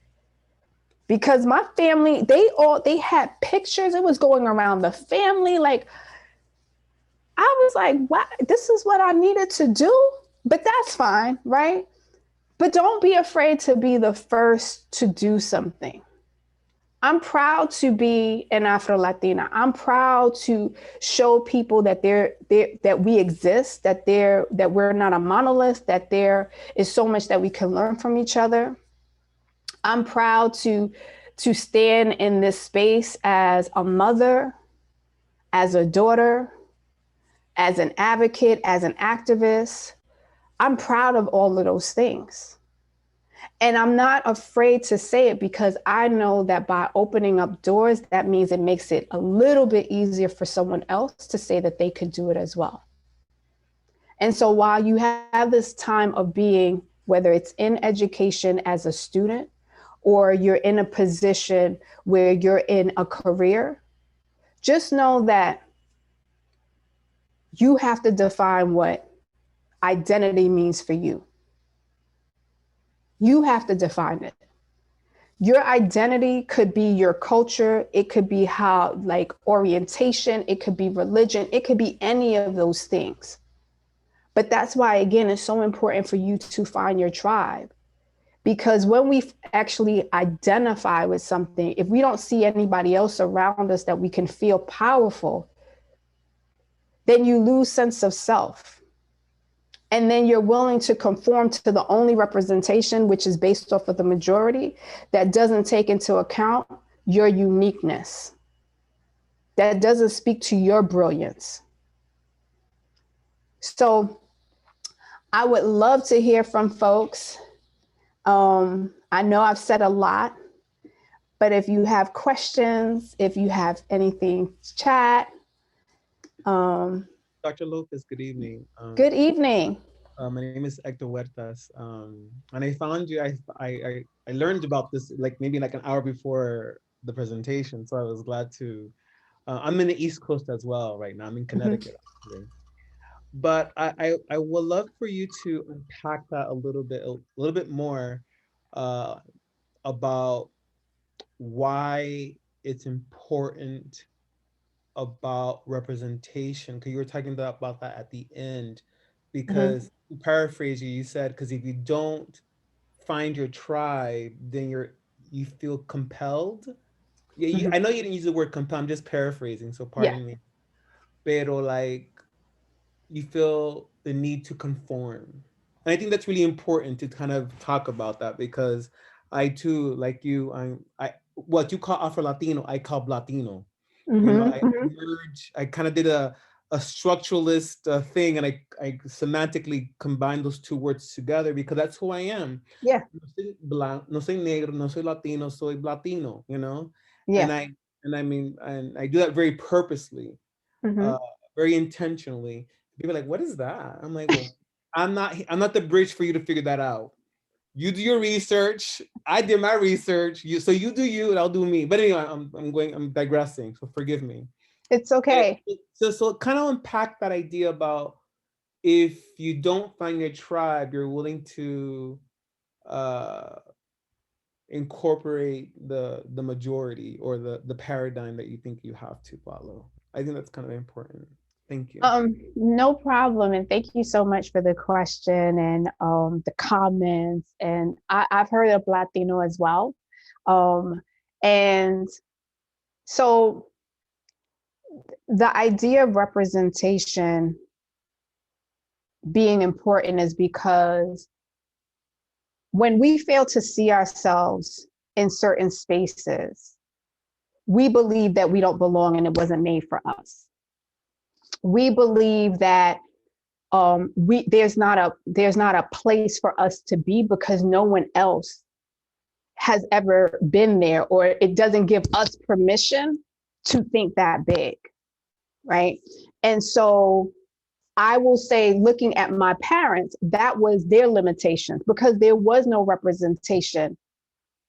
S3: Because my family, they had pictures. It was going around the family. Like, I was like, wow, this is what I needed to do, but that's fine, right? But don't be afraid to be the first to do something. I'm proud to be an Afro-Latina. I'm proud to show people that that we exist, that we're not a monolith, that there is so much that we can learn from each other. I'm proud to stand in this space as a mother, as a daughter, as an advocate, as an activist. I'm proud of all of those things. And I'm not afraid to say it because I know that by opening up doors, that means it makes it a little bit easier for someone else to say that they could do it as well. And so while you have this time of being, whether it's in education as a student, or you're in a position where you're in a career, just know that you have to define what identity means for you. You have to define it. Your identity could be your culture. It could be how, like, orientation. It could be religion. It could be any of those things. But that's why, again, it's so important for you to find your tribe. Because when we actually identify with something, if we don't see anybody else around us that we can feel powerful, then you lose sense of self. And then you're willing to conform to the only representation, which is based off of the majority, that doesn't take into account your uniqueness, that doesn't speak to your brilliance. So I would love to hear from folks. I know I've said a lot, but if you have questions, if you have anything to chat.
S4: Dr. Lopez, good evening.
S3: Good evening.
S4: My name is Hector Huertas, and I found you. I learned about this maybe an hour before the presentation, so I was glad to. I'm in the East Coast as well right now. I'm in Connecticut, actually. But I would love for you to unpack that a little bit more about why it's important about representation, because you were talking about that at the end. Because to paraphrase you, you said, because if you don't find your tribe, then you feel compelled. Yeah, I know you didn't use the word compel. I'm just paraphrasing, so pardon me. Pero like you feel the need to conform. And I think that's really important to kind of talk about that, because I too, like you, I what you call Afro-Latino, I call Latino. You know, I kind of did a structuralist thing, and I semantically combined those two words together because that's who I am.
S3: Yeah.
S4: No soy negro, no soy Latino, soy Latino, you know?
S3: Yeah.
S4: And I do that very purposely, very intentionally. People are like, what is that? I'm like, well, I'm not the bridge for you to figure that out. You do your research. I did my research. So you do you, and I'll do me. But anyway, I'm digressing. So forgive me.
S3: It's okay.
S4: So kind of unpack that idea about if you don't find your tribe, you're willing to incorporate the majority or the paradigm that you think you have to follow. I think that's kind of important. Thank you.
S3: No problem. And thank you so much for the question and the comments. And I've heard of Latino as well. And so the idea of representation being important is because when we fail to see ourselves in certain spaces, we believe that we don't belong and it wasn't made for us. We believe that there's not a place for us to be because no one else has ever been there, or it doesn't give us permission to think that big, right? And so I will say, looking at my parents, that was their limitations because there was no representation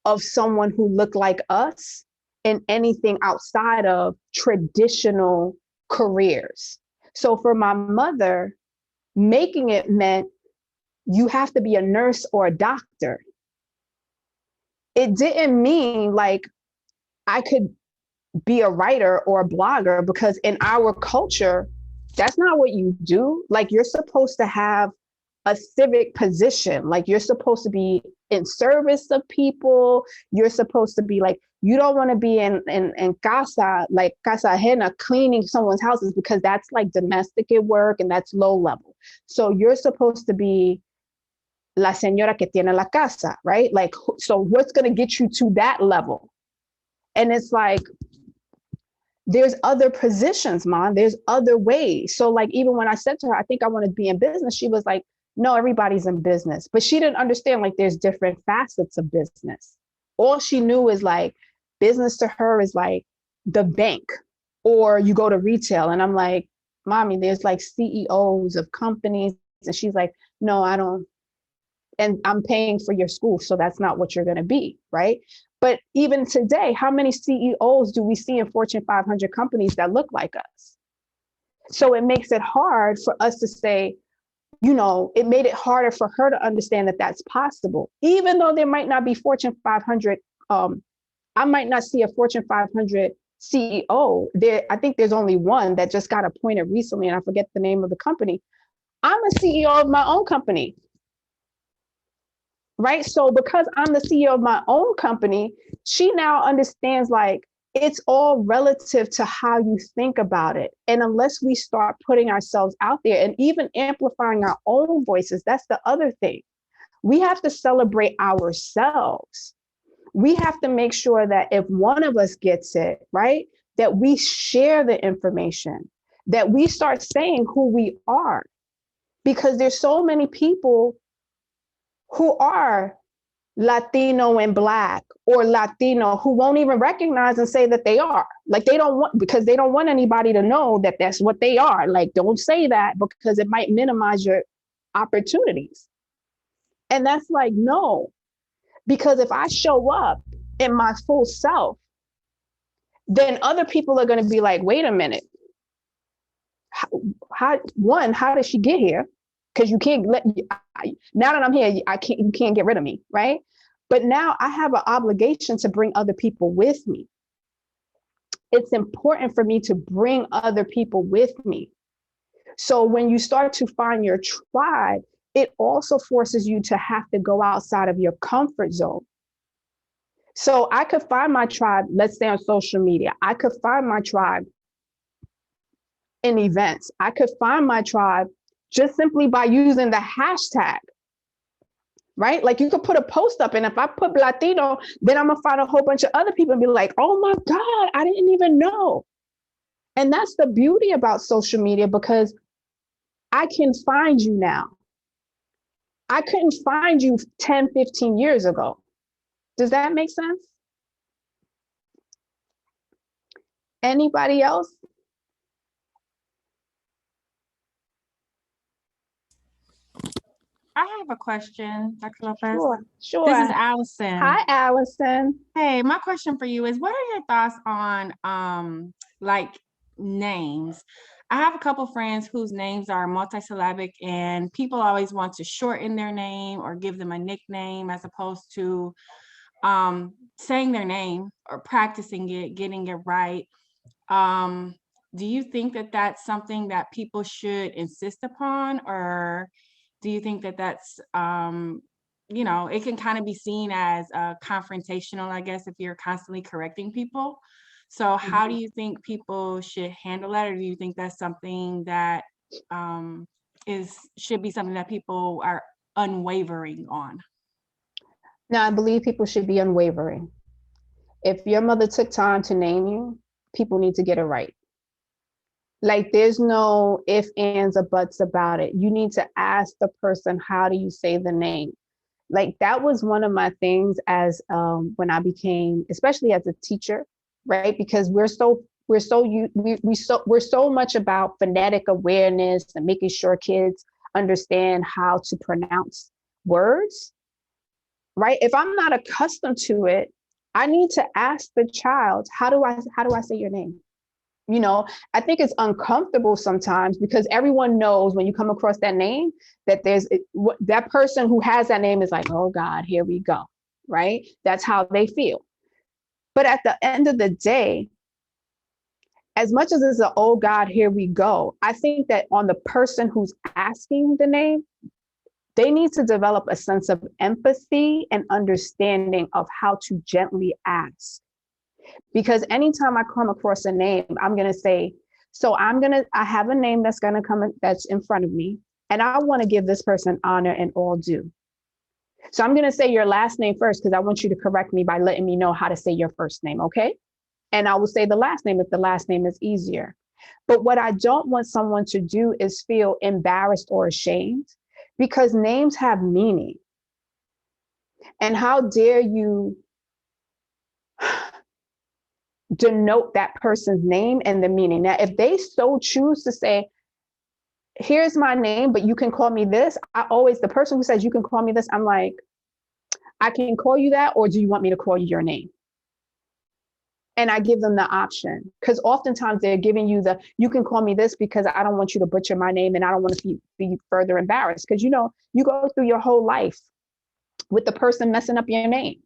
S3: of someone who looked like us in anything outside of traditional careers. So for my mother, making it meant you have to be a nurse or a doctor. It didn't mean like I could be a writer or a blogger, because in our culture, that's not what you do. Like, you're supposed to have a civic position. Like, you're supposed to be in service of people. You're supposed to be like, you don't want to be in casa, like casa ajena, cleaning someone's houses, because that's like domestic work and that's low level. So you're supposed to be la señora que tiene la casa, right? Like, so what's going to get you to that level? And it's like, there's other positions, Mom. There's other ways. So like, even when I said to her, I think I want to be in business, she was like, no, everybody's in business. But she didn't understand, like, there's different facets of business. All she knew is like, business to her is like the bank, or you go to retail. And I'm like, Mommy, there's like CEOs of companies. And she's like, no, I don't. And I'm paying for your school, so that's not what you're going to be, right? But even today, how many CEOs do we see in Fortune 500 companies that look like us? So it makes it hard for us to say, you know, it made it harder for her to understand that that's possible. Even though there might not be Fortune 500, I might not see a Fortune 500 CEO. I think there's only one that just got appointed recently, and I forget the name of the company. I'm a CEO of my own company. Right. So because I'm the CEO of my own company, she now understands, like, it's all relative to how you think about it. And unless we start putting ourselves out there and even amplifying our own voices, that's the other thing. We have to celebrate ourselves. We have to make sure that if one of us gets it, right, that we share the information, that we start saying who we are, because there's so many people who are Latino and Black or Latino who won't even recognize and say that they are. Like, they don't want, because they don't want anybody to know that that's what they are. Like, don't say that because it might minimize your opportunities. And that's like, no, because if I show up in my full self, then other people are going to be like, wait a minute. How did she get here? Because you can't now that I'm here, you can't get rid of me, right? But now I have an obligation to bring other people with me. It's important for me to bring other people with me. So when you start to find your tribe, it also forces you to have to go outside of your comfort zone. So I could find my tribe, let's say on social media. I could find my tribe in events. I could find my tribe just simply by using the hashtag, right? Like, you could put a post up, and if I put Latino, then I'm gonna find a whole bunch of other people and be like, oh my God, I didn't even know. And that's the beauty about social media, because I can find you now. I couldn't find you 10, 15 years ago. Does that make sense? Anybody else?
S5: I have a question, Dr. Lopez.
S3: Sure.
S5: This is Allison.
S3: Hi, Allison.
S5: Hey, my question for you is, what are your thoughts on like names? I have a couple friends whose names are multisyllabic, and people always want to shorten their name or give them a nickname as opposed to saying their name or practicing it, getting it right. Do you think that that's something that people should insist upon, or do you think that that's, it can kind of be seen as confrontational, I guess, if you're constantly correcting people? So how do you think people should handle that? Or do you think that's something that should be something that people are unwavering on?
S3: Now, I believe people should be unwavering. If your mother took time to name you, people need to get it right. Like, there's no ifs, ands, or buts about it. You need to ask the person, how do you say the name? Like, that was one of my things as when I became, especially as a teacher, right? Because we're so We're so much about phonetic awareness and making sure kids understand how to pronounce words, right? If I'm not accustomed to it, I need to ask the child, how do I say your name? You know, I think it's uncomfortable sometimes because everyone knows when you come across that name that that person who has that name is like, oh God, here we go, right? That's how they feel. But at the end of the day, as much as it's an oh God, here we go, I think that on the person who's asking the name, they need to develop a sense of empathy and understanding of how to gently ask. Because anytime I come across a name, I'm going to say, so I have a name that's going to come that's in front of me, and I want to give this person honor and all due. So I'm going to say your last name first, because I want you to correct me by letting me know how to say your first name, okay? And I will say the last name if the last name is easier. But what I don't want someone to do is feel embarrassed or ashamed, because names have meaning. And how dare you denote that person's name and the meaning. Now, if they so choose to say, here's my name, but you can call me this, the person who says you can call me this, I'm like, I can call you that, or do you want me to call you your name? And I give them the option, because oftentimes they're giving you you can call me this because I don't want you to butcher my name and I don't want to be further embarrassed. Because, you know, you go through your whole life with the person messing up your name.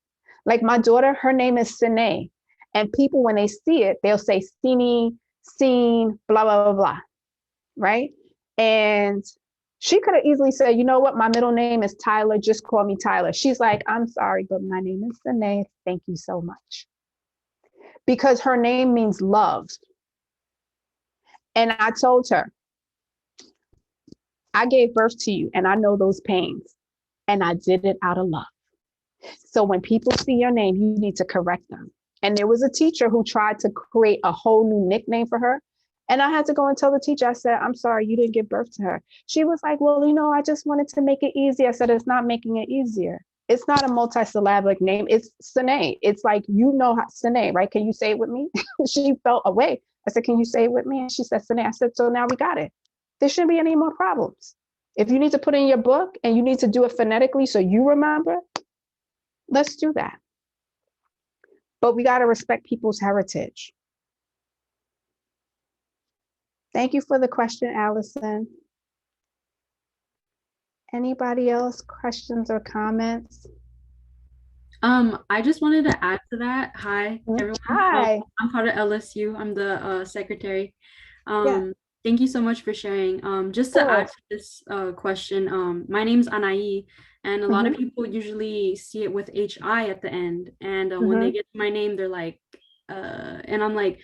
S3: Like my daughter, her name is Sine. And people, when they see it, they'll say Sini, Scene, blah, blah, blah, blah, right? And she could have easily said, you know what, my middle name is Tyler, just call me Tyler. She's like, I'm sorry, but my name is Sine. Thank you so much. Because her name means love. And I told her, I gave birth to you and I know those pains, and I did it out of love. So when people see your name, you need to correct them. And there was a teacher who tried to create a whole new nickname for her. And I had to go and tell the teacher, I said, I'm sorry, you didn't give birth to her. She was like, well, you know, I just wanted to make it easy. I said, it's not making it easier. It's not a multisyllabic name. It's Sine. It's like, you know, how Sine, right? Can you say it with me? She felt away. I said, can you say it with me? And she said, Sine. I said, so now we got it. There shouldn't be any more problems. If you need to put in your book and you need to do it phonetically so you remember, let's do that. But we got to respect people's heritage. Thank you for the question, Allison. Anybody else, questions or comments?
S1: I just wanted to add to that. Hi, everyone.
S3: Hi.
S1: I'm part of LSU. I'm the secretary.
S3: Yeah.
S1: Thank you so much for sharing. Just to add to this question, my name's Anai, and a lot of people usually see it with HI at the end. And when they get my name, they're like, and I'm like,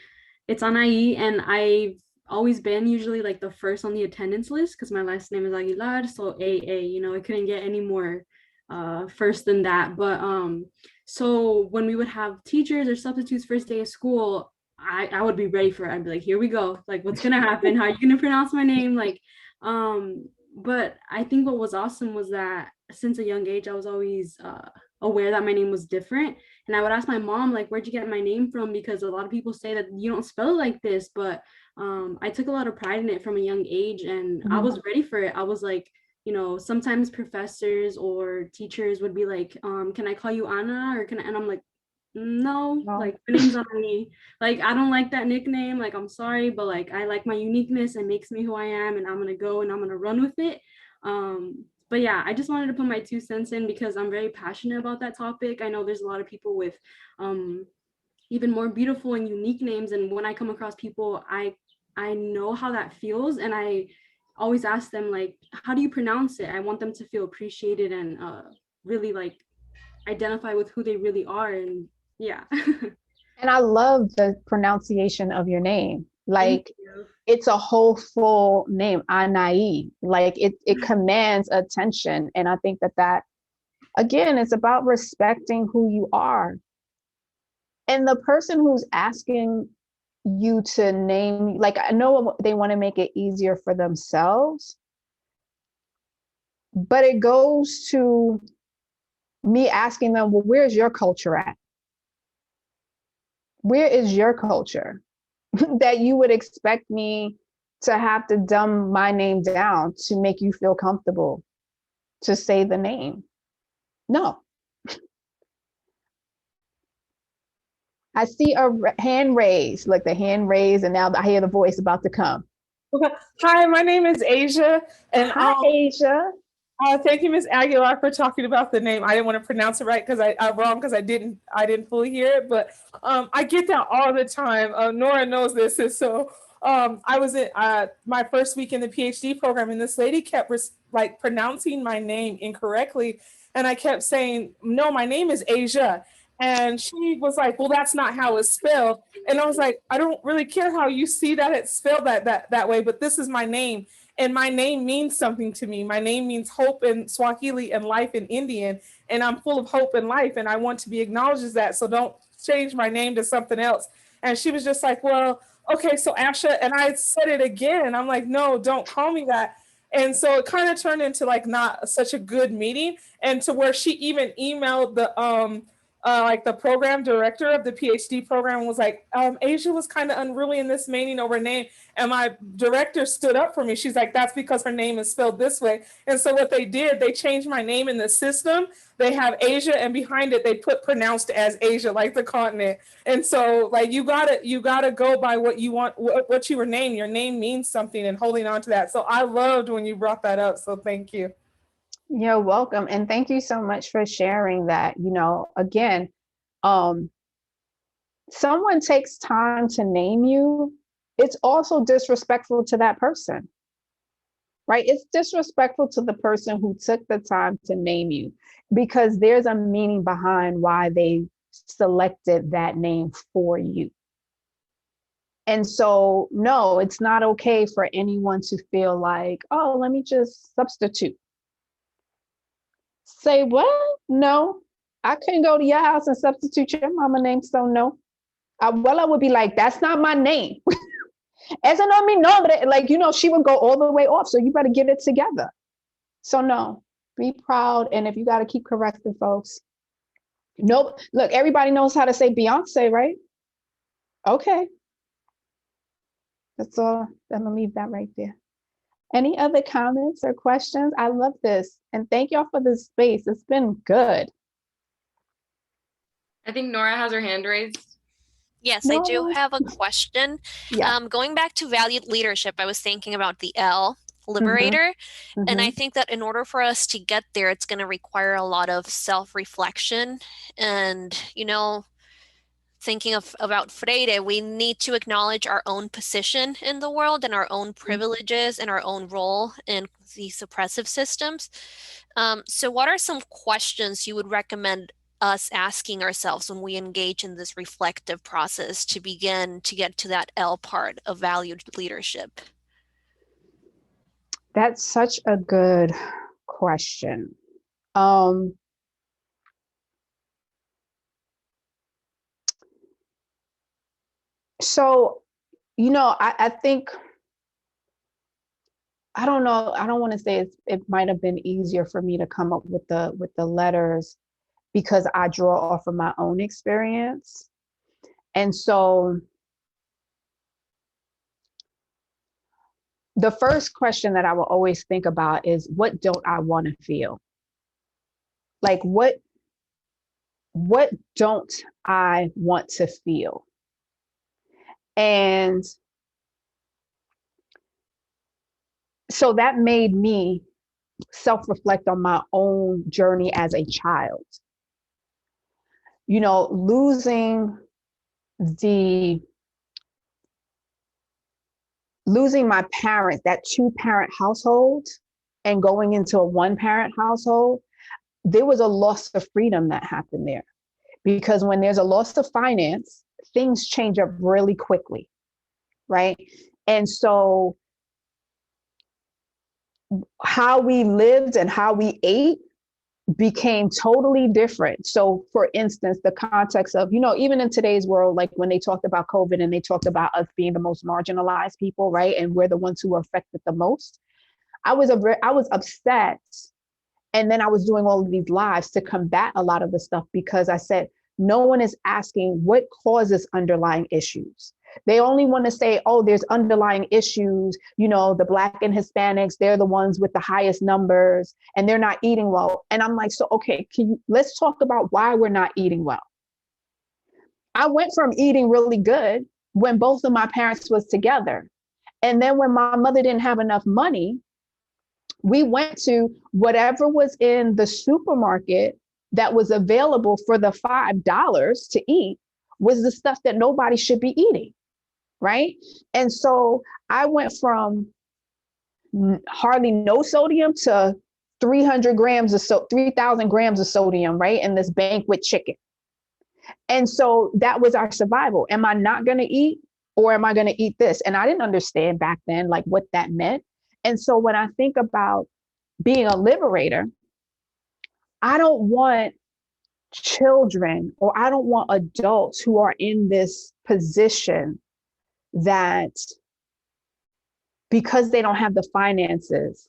S1: it's Anai, and I've always been usually like the first on the attendance list because my last name is Aguilar, so AA, you know, it couldn't get any more first than that. But so when we would have teachers or substitutes first day of school, I would be ready for it. I'd be like, here we go, like what's gonna happen, how are you gonna pronounce my name, like but I think what was awesome was that since a young age I was always aware that my name was different, and I would ask my mom, like, where'd you get my name from, because a lot of people say that you don't spell it like this, but I took a lot of pride in it from a young age, and I was ready for it. I was like, you know, sometimes professors or teachers would be like, can I call you Anna, or can I? And I'm like, no, like my name's Anna. Like, I don't like that nickname. Like, I'm sorry, but like, I like my uniqueness. It makes me who I am, and I'm gonna go and I'm gonna run with it. But yeah, I just wanted to put my 2 cents in because I'm very passionate about that topic. I know there's a lot of people with even more beautiful and unique names, and when I come across people, I know how that feels, and I always ask them, like, how do you pronounce it? I want them to feel appreciated and really like identify with who they really are. And yeah.
S3: And I love the pronunciation of your name. Like, it's a whole full name, Anai. Like it commands attention. And I think that again, it's about respecting who you are. And the person who's asking you to name, like, I know they want to make it easier for themselves, but it goes to me asking them, well, where's your culture at? Where is your culture? that you would expect me to have to dumb my name down to make you feel comfortable to say the name. No. I see a hand raised. Look, the hand raised, and now I hear the voice about to come.
S6: Hi, my name is Asia, and
S3: Hi, Asia.
S6: thank you, Ms. Aguilar, for talking about the name. I didn't want to pronounce it right because I'm wrong because I didn't fully hear it, but I get that all the time. Nora knows this, and so I was in my first week in the PhD program, and this lady kept pronouncing my name incorrectly, and I kept saying, "No, my name is Asia." And she was like, "Well, that's not how it's spelled." And I was like, "I don't really care how you see that it's spelled that way, but this is my name. And my name means something to me. My name means hope in Swahili and life in Indian. And I'm full of hope and life. And I want to be acknowledged as that. So don't change my name to something else." And she was just like, "Well, okay, so Asha." And I said it again. And I'm like, "No, don't call me that." And so it kind of turned into not such a good meeting. And to where she even emailed the program director of the PhD program and was like, "Asia was kind of unruly in this meeting over name." And my director stood up for me. She's like, "That's because her name is spelled this way." And so what they did, they changed my name in the system. They have Asia, and behind it, they put pronounced as Asia, like the continent. And so you gotta go by what you want, what you were named. Your name means something, and holding on to that. So I loved when you brought that up. So thank you.
S3: You're welcome. And thank you so much for sharing that. Again, someone takes time to name you, it's also disrespectful to that person, right? It's disrespectful to the person who took the time to name you, because there's a meaning behind why they selected that name for you. And so, no, it's not okay for anyone to feel like, "Oh, let me just substitute." Say, "What? No, I couldn't go to your house and substitute your mama name, so no." I would be like, "That's not my name." Ese no es mi nombre. She would go all the way off. So you better get it together. So no, be proud. And if you got to keep correcting folks. Nope. Look, everybody knows how to say Beyonce, right? Okay. That's all. I'm going to leave that right there. Any other comments or questions? I love this. And thank y'all for this space. It's been good.
S7: I think Nora has her hand raised.
S8: Yes, I do have a question.
S3: Yeah.
S8: Going back to valued leadership, I was thinking about the L, liberator. And I think that in order for us to get there, it's going to require a lot of self-reflection. And, thinking about Freire, we need to acknowledge our own position in the world and our own privileges and our own role in these oppressive systems. So what are some questions you would recommend us asking ourselves when we engage in this reflective process to begin to get to that L part of valued leadership?
S3: That's such a good question. So, I think, I don't know, I don't want to say it might have been easier for me to come up with the letters because I draw off of my own experience. And so the first question that I will always think about is, what don't I want to feel? Like, what don't I want to feel? And so that made me self-reflect on my own journey as a child. Losing my parents, that 2-parent household, and going into a 1-parent household, there was a loss of freedom that happened there. Because when there's a loss of finance, things change up really quickly, right? And so how we lived and how we ate became totally different. So for instance, the context of, even in today's world, like when they talked about COVID and they talked about us being the most marginalized people, right? And we're the ones who were affected the most. I was upset. And then I was doing all of these lives to combat a lot of the stuff, because I said, no one is asking what causes underlying issues. They only want to say, oh, there's underlying issues. You know, the Black and Hispanics, they're the ones with the highest numbers and they're not eating well. And I'm like, so, okay, let's talk about why we're not eating well. I went from eating really good when both of my parents was together. And then when my mother didn't have enough money, we went to whatever was in the supermarket that was available for the $5 to eat was the stuff that nobody should be eating, right? And so I went from hardly no sodium to 300 grams of 3,000 grams of sodium, right? In this banquet chicken. And so that was our survival. Am I not going to eat, or am I going to eat this? And I didn't understand back then, like, what that meant. And so when I think about being a liberator, I don't want children, or I don't want adults who are in this position that because they don't have the finances,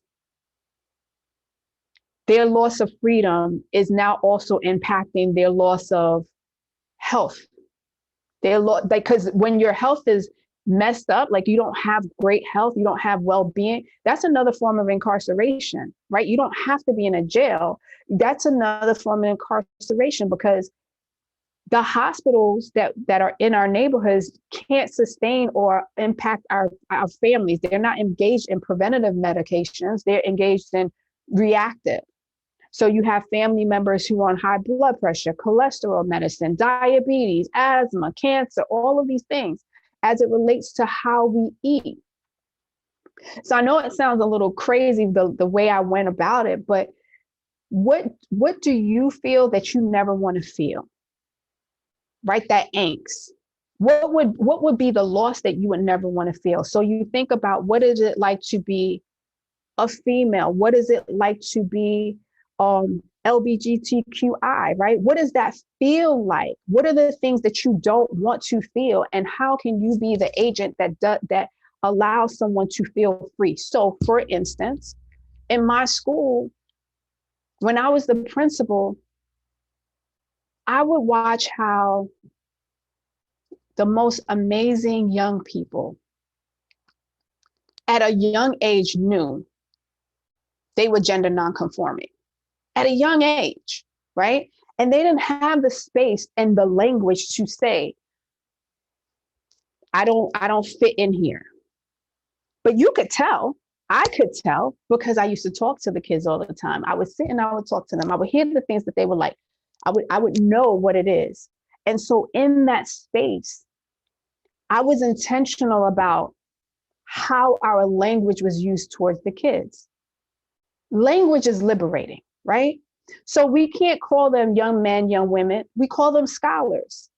S3: their loss of freedom is now also impacting their loss of health. Because when your health is messed up, like you don't have great health, you don't have well-being, that's another form of incarceration, right? You don't have to be in a jail. That's another form of incarceration, because the hospitals that are in our neighborhoods can't sustain or impact our families. They're not engaged in preventative medications. They're engaged in reactive. So you have family members who are on high blood pressure, cholesterol medicine, diabetes, asthma, cancer, all of these things as it relates to how we eat. So I know it sounds a little crazy, the way I went about it, but what do you feel that you never want to feel? Right? That angst. What would be the loss that you would never want to feel? So you think about, what is it like to be a female? What is it like to be LGBTQI, right? What does that feel like? What are the things that you don't want to feel? And how can you be the agent that allows someone to feel free? So for instance, in my school, when I was the principal, I would watch how the most amazing young people at a young age knew they were gender nonconforming at a young age, right? And they didn't have the space and the language to say, I don't fit in here. But you could tell, I could tell, because I used to talk to the kids all the time. I would sit and I would talk to them. I would hear the things that they would like. I would know what it is. And so in that space, I was intentional about how our language was used towards the kids. Language is liberating, right? So we can't call them young men, young women. We call them scholars.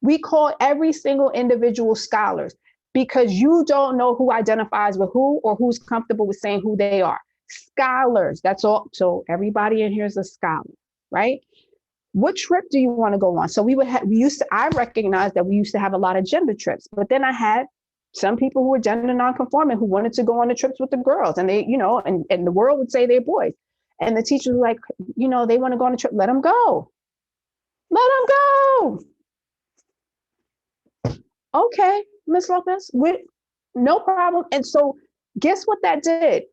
S3: We call every single individual scholars, because you don't know who identifies with who or who's comfortable with saying who they are. Scholars, that's all. So everybody in here is a scholar, right? What trip do you want to go on? So I recognized that we used to have a lot of gender trips, but then I had some people who were gender nonconforming who wanted to go on the trips with the girls, and they, and the world would say they're boys. And the teachers were like, they want to go on a trip, let them go. Let them go. Okay, Miss Lopez, no problem. And so guess what that did?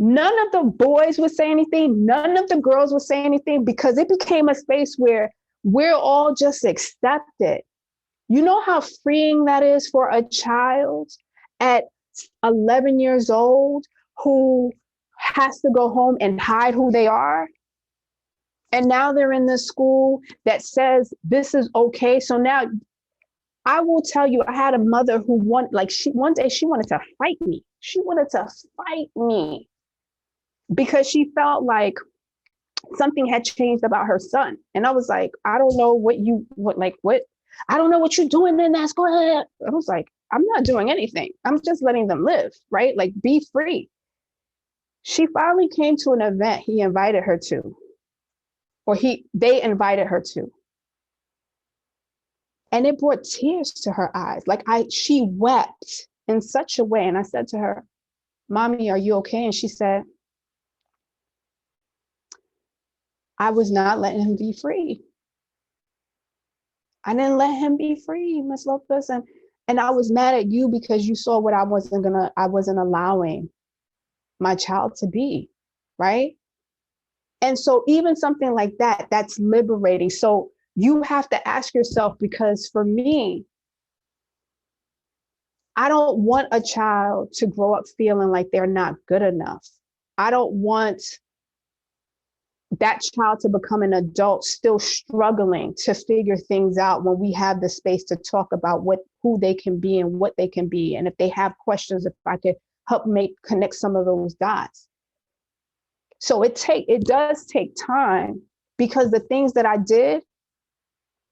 S3: None of the boys would say anything. None of the girls would say anything, because it became a space where we're all just accepted. You know how freeing that is for a child at 11 years old who has to go home and hide who they are? And now they're in this school that says this is okay. So now I will tell you, I had a mother who one day she wanted to fight me. She wanted to fight me because she felt like something had changed about her son. And I was like, I don't know what. I don't know what you're doing in that school. I was like, I'm not doing anything. I'm just letting them live, right? Like, be free. She finally came to an event he invited her to, or they invited her to. And it brought tears to her eyes. She wept in such a way. And I said to her, Mommy, are you okay? And she said, I was not letting him be free. I didn't let him be free, Miss Lopez. And I was mad at you because you saw what I wasn't allowing my child to be, right? And so even something like that, that's liberating. So you have to ask yourself, because for me, I don't want a child to grow up feeling like they're not good enough. I don't want that child to become an adult still struggling to figure things out when we have the space to talk about who they can be and what they can be. And if they have questions, if I could help connect some of those dots. So it does take time, because the things that I did,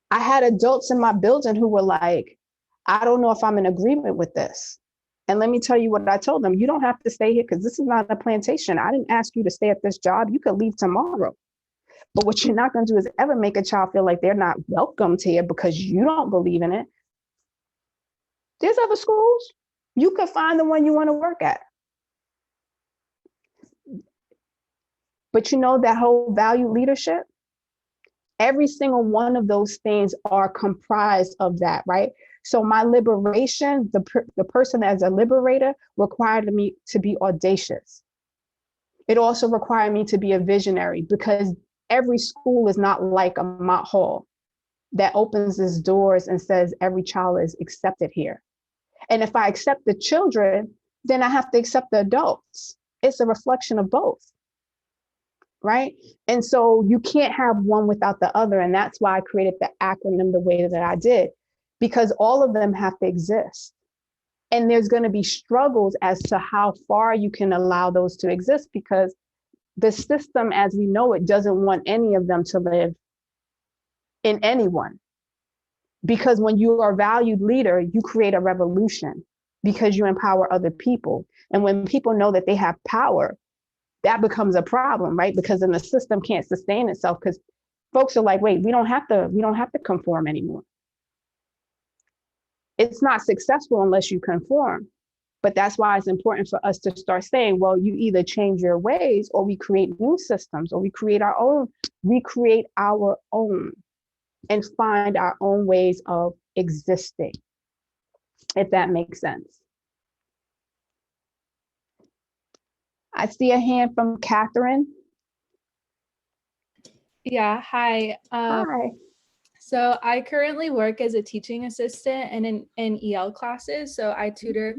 S3: I had adults in my building who were like, I don't know if I'm in agreement with this. And let me tell you what I told them. You don't have to stay here because this is not a plantation. I didn't ask you to stay at this job. You could leave tomorrow. But what you're not going to do is ever make a child feel like they're not welcomed here because you don't believe in it. There's other schools. You could find the one you want to work at. But you know that whole value leadership? Every single one of those things are comprised of that, right? So my liberation, the person as a liberator required me to be audacious. It also required me to be a visionary, because every school is not like a Mott Hall that opens its doors and says every child is accepted here. And if I accept the children, then I have to accept the adults. It's a reflection of both, right? And so you can't have one without the other. And that's why I created the acronym the way that I did, because all of them have to exist. And there's going to be struggles as to how far you can allow those to exist, because the system as we know it doesn't want any of them to live in anyone. Because when you are a valued leader, you create a revolution because you empower other people. And when people know that they have power, that becomes a problem, right? Because then the system can't sustain itself, because folks are like, wait, we don't have to conform anymore. It's not successful unless you conform. But that's why it's important for us to start saying, well, you either change your ways or we create new systems, or we create our own and find our own ways of existing, if that makes sense. I see a hand from Catherine.
S9: Yeah, hi.
S3: Hi.
S9: So I currently work as a teaching assistant and in EL classes. So I tutor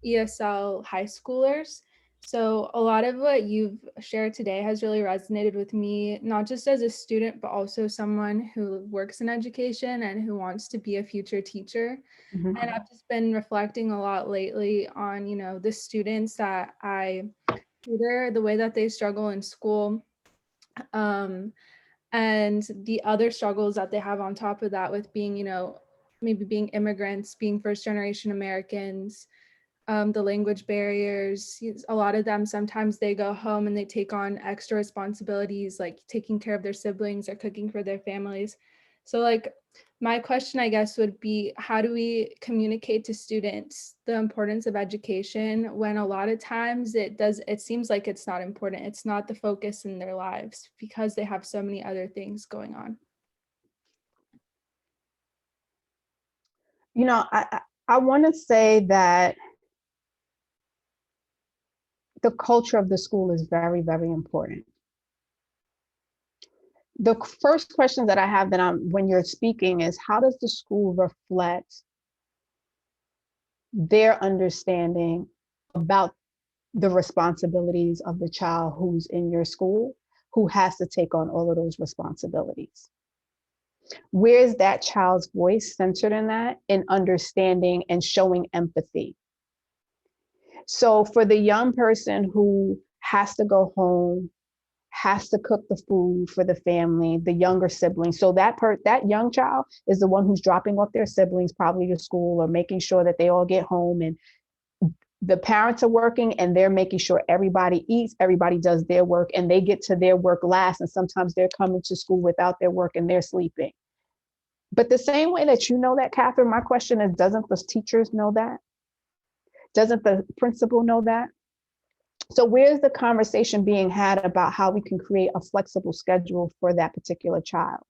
S9: ESL high schoolers. So a lot of what you've shared today has really resonated with me, not just as a student, but also someone who works in education and who wants to be a future teacher.
S3: Mm-hmm.
S9: And I've just been reflecting a lot lately on, the students that I tutor, the way that they struggle in school. And the other struggles that they have on top of that with being, maybe being immigrants, being first generation Americans, the language barriers. A lot of them, sometimes they go home and they take on extra responsibilities like taking care of their siblings or cooking for their families. So like my question, I guess, would be, how do we communicate to students the importance of education when a lot of times it seems like it's not important. It's not the focus in their lives because they have so many other things going on.
S3: I want to say that the culture of the school is very, very important. The first question that I have when you're speaking is, how does the school reflect their understanding about the responsibilities of the child who's in your school, who has to take on all of those responsibilities? Where's that child's voice centered in that, in understanding and showing empathy? So for the young person who has to go home, has to cook the food for the family, the younger sibling. So that young child is the one who's dropping off their siblings probably to school, or making sure that they all get home, and the parents are working and they're making sure everybody eats, everybody does their work, and they get to their work last. And sometimes they're coming to school without their work and they're sleeping. But the same way that you know that, Catherine, my question is, doesn't the teachers know that? Doesn't the principal know that? So where's the conversation being had about how we can create a flexible schedule for that particular child?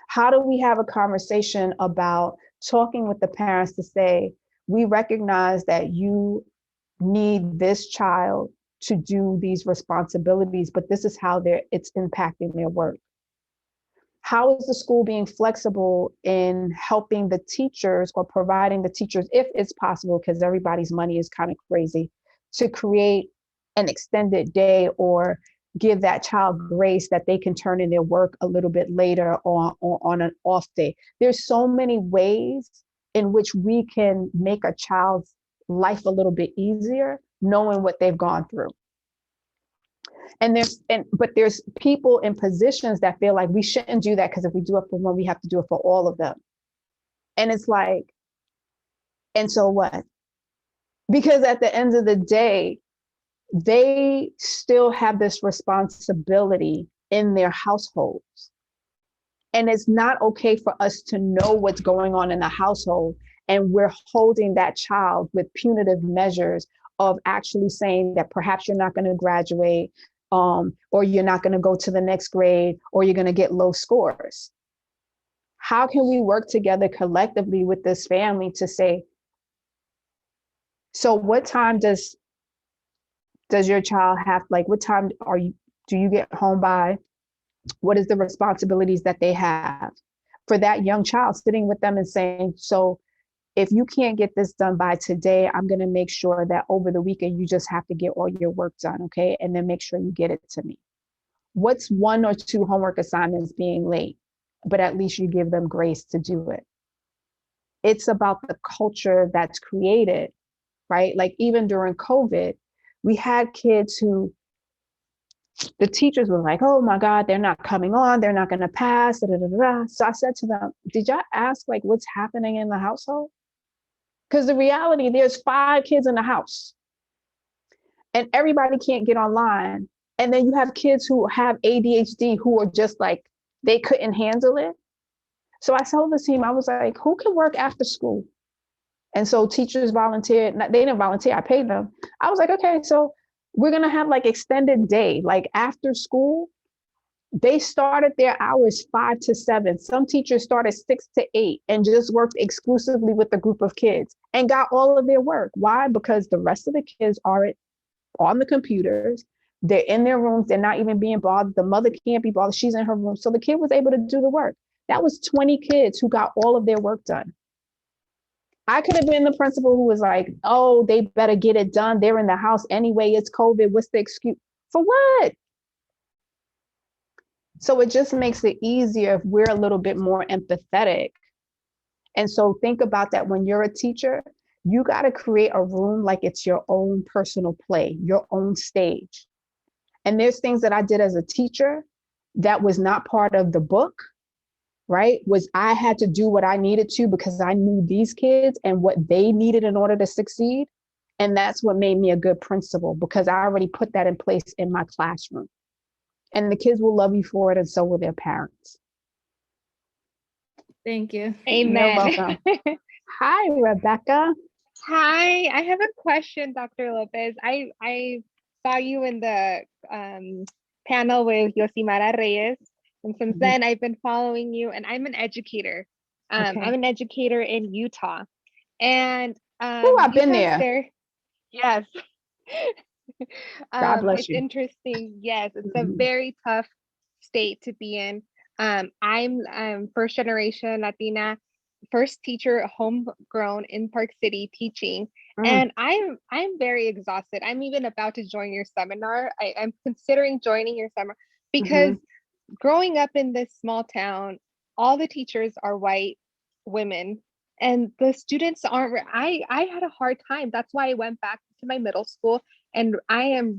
S3: How do we have a conversation about talking with the parents to say, we recognize that you need this child to do these responsibilities, but this is how it's impacting their work. How is the school being flexible in helping the teachers or providing the teachers, if it's possible, because everybody's money is kind of crazy, to create an extended day or give that child grace that they can turn in their work a little bit later or on an off day. There's so many ways in which we can make a child's life a little bit easier, knowing what they've gone through. But there's people in positions that feel like we shouldn't do that because if we do it for one, we have to do it for all of them. And it's like, and so what? Because at the end of the day, they still have this responsibility in their households. And it's not okay for us to know what's going on in the household, and we're holding that child with punitive measures of actually saying that perhaps you're not going to graduate, or you're not going to go to the next grade, or you're going to get low scores. How can we work together collectively with this family to say, so what time does your child have, like, what time do you get home by? What is the responsibilities that they have? For that young child, sitting with them and saying, so if you can't get this done by today, I'm going to make sure that over the weekend, you just have to get all your work done, okay? And then make sure you get it to me. What's 1 or 2 homework assignments being late, but at least you give them grace to do it. It's about the culture that's created, right? Like even during COVID, we had kids who the teachers were like, oh my God, they're not coming on, they're not going to pass, da, da, da, da. So I said to them, did y'all ask like what's happening in the household? Because the reality, there's 5 kids in the house and everybody can't get online. And then you have kids who have ADHD who are just like, they couldn't handle it. So I told the team, I was like, who can work after school? And so teachers volunteered. They didn't volunteer, I paid them. I was like, okay, so we're going to have like extended day, like after school. They started their hours 5 to 7. Some teachers started 6 to 8 and just worked exclusively with a group of kids and got all of their work. Why? Because the rest of the kids are on the computers. They're in their rooms. They're not even being bothered. The mother can't be bothered. She's in her room. So the kid was able to do the work. That was 20 kids who got all of their work done. I could have been the principal who was like, oh, they better get it done. They're in the house anyway. It's COVID. What's the excuse? For what? So it just makes it easier if we're a little bit more empathetic. And so think about that when you're a teacher, you got to create a room like it's your own personal play, your own stage. And there's things that I did as a teacher that was not part of the book, right? Was I had to do what I needed to because I knew these kids and what they needed in order to succeed. And that's what made me a good principal, because I already put that in place in my classroom. And the kids will love you for it, and so will their parents.
S9: Thank you.
S10: Amen.
S3: You're welcome. Hi, Rebecca.
S10: Hi, I have a question, Dr. Lopez. I saw you in the panel with Yosimara Reyes, and since then I've been following you, and I'm an educator.
S3: Okay.
S10: I'm an educator in Utah, and
S3: I've been there.
S10: Yes.
S3: God bless
S10: it's
S3: you.
S10: interesting. Yes, it's a very tough state to be in. I'm first generation Latina, first teacher homegrown in Park City teaching, and I'm very exhausted. I'm even about to join your seminar. I'm considering joining your seminar because growing up in this small town, all the teachers are white women, and the students aren't. I had a hard time. That's why I went back to my middle school, and I am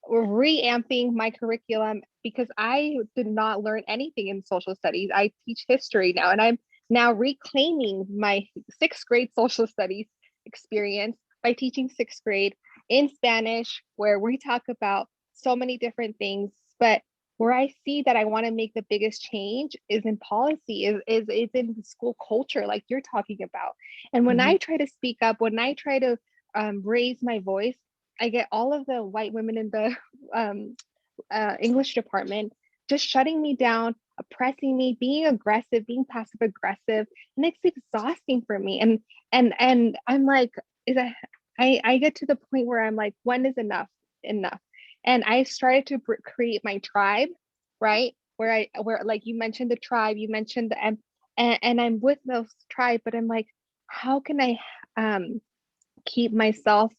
S10: reamping my curriculum because I did not learn anything in social studies. I teach history now, and I'm now reclaiming my 6th grade social studies experience by teaching 6th grade in Spanish, where we talk about so many different things. But where I see that I want to make the biggest change is in policy, is in the school culture, like you're talking about. And when I try to speak up, when I try to raise my voice, I get all of the white women in the English department just shutting me down, oppressing me, being aggressive, being passive aggressive, and it's exhausting for me. And I'm like, I get to the point where I'm like, when is enough? Enough. And I started to create my tribe, right? Where like you mentioned the tribe, you mentioned the and I'm with those tribe, but I'm like, how can I keep myself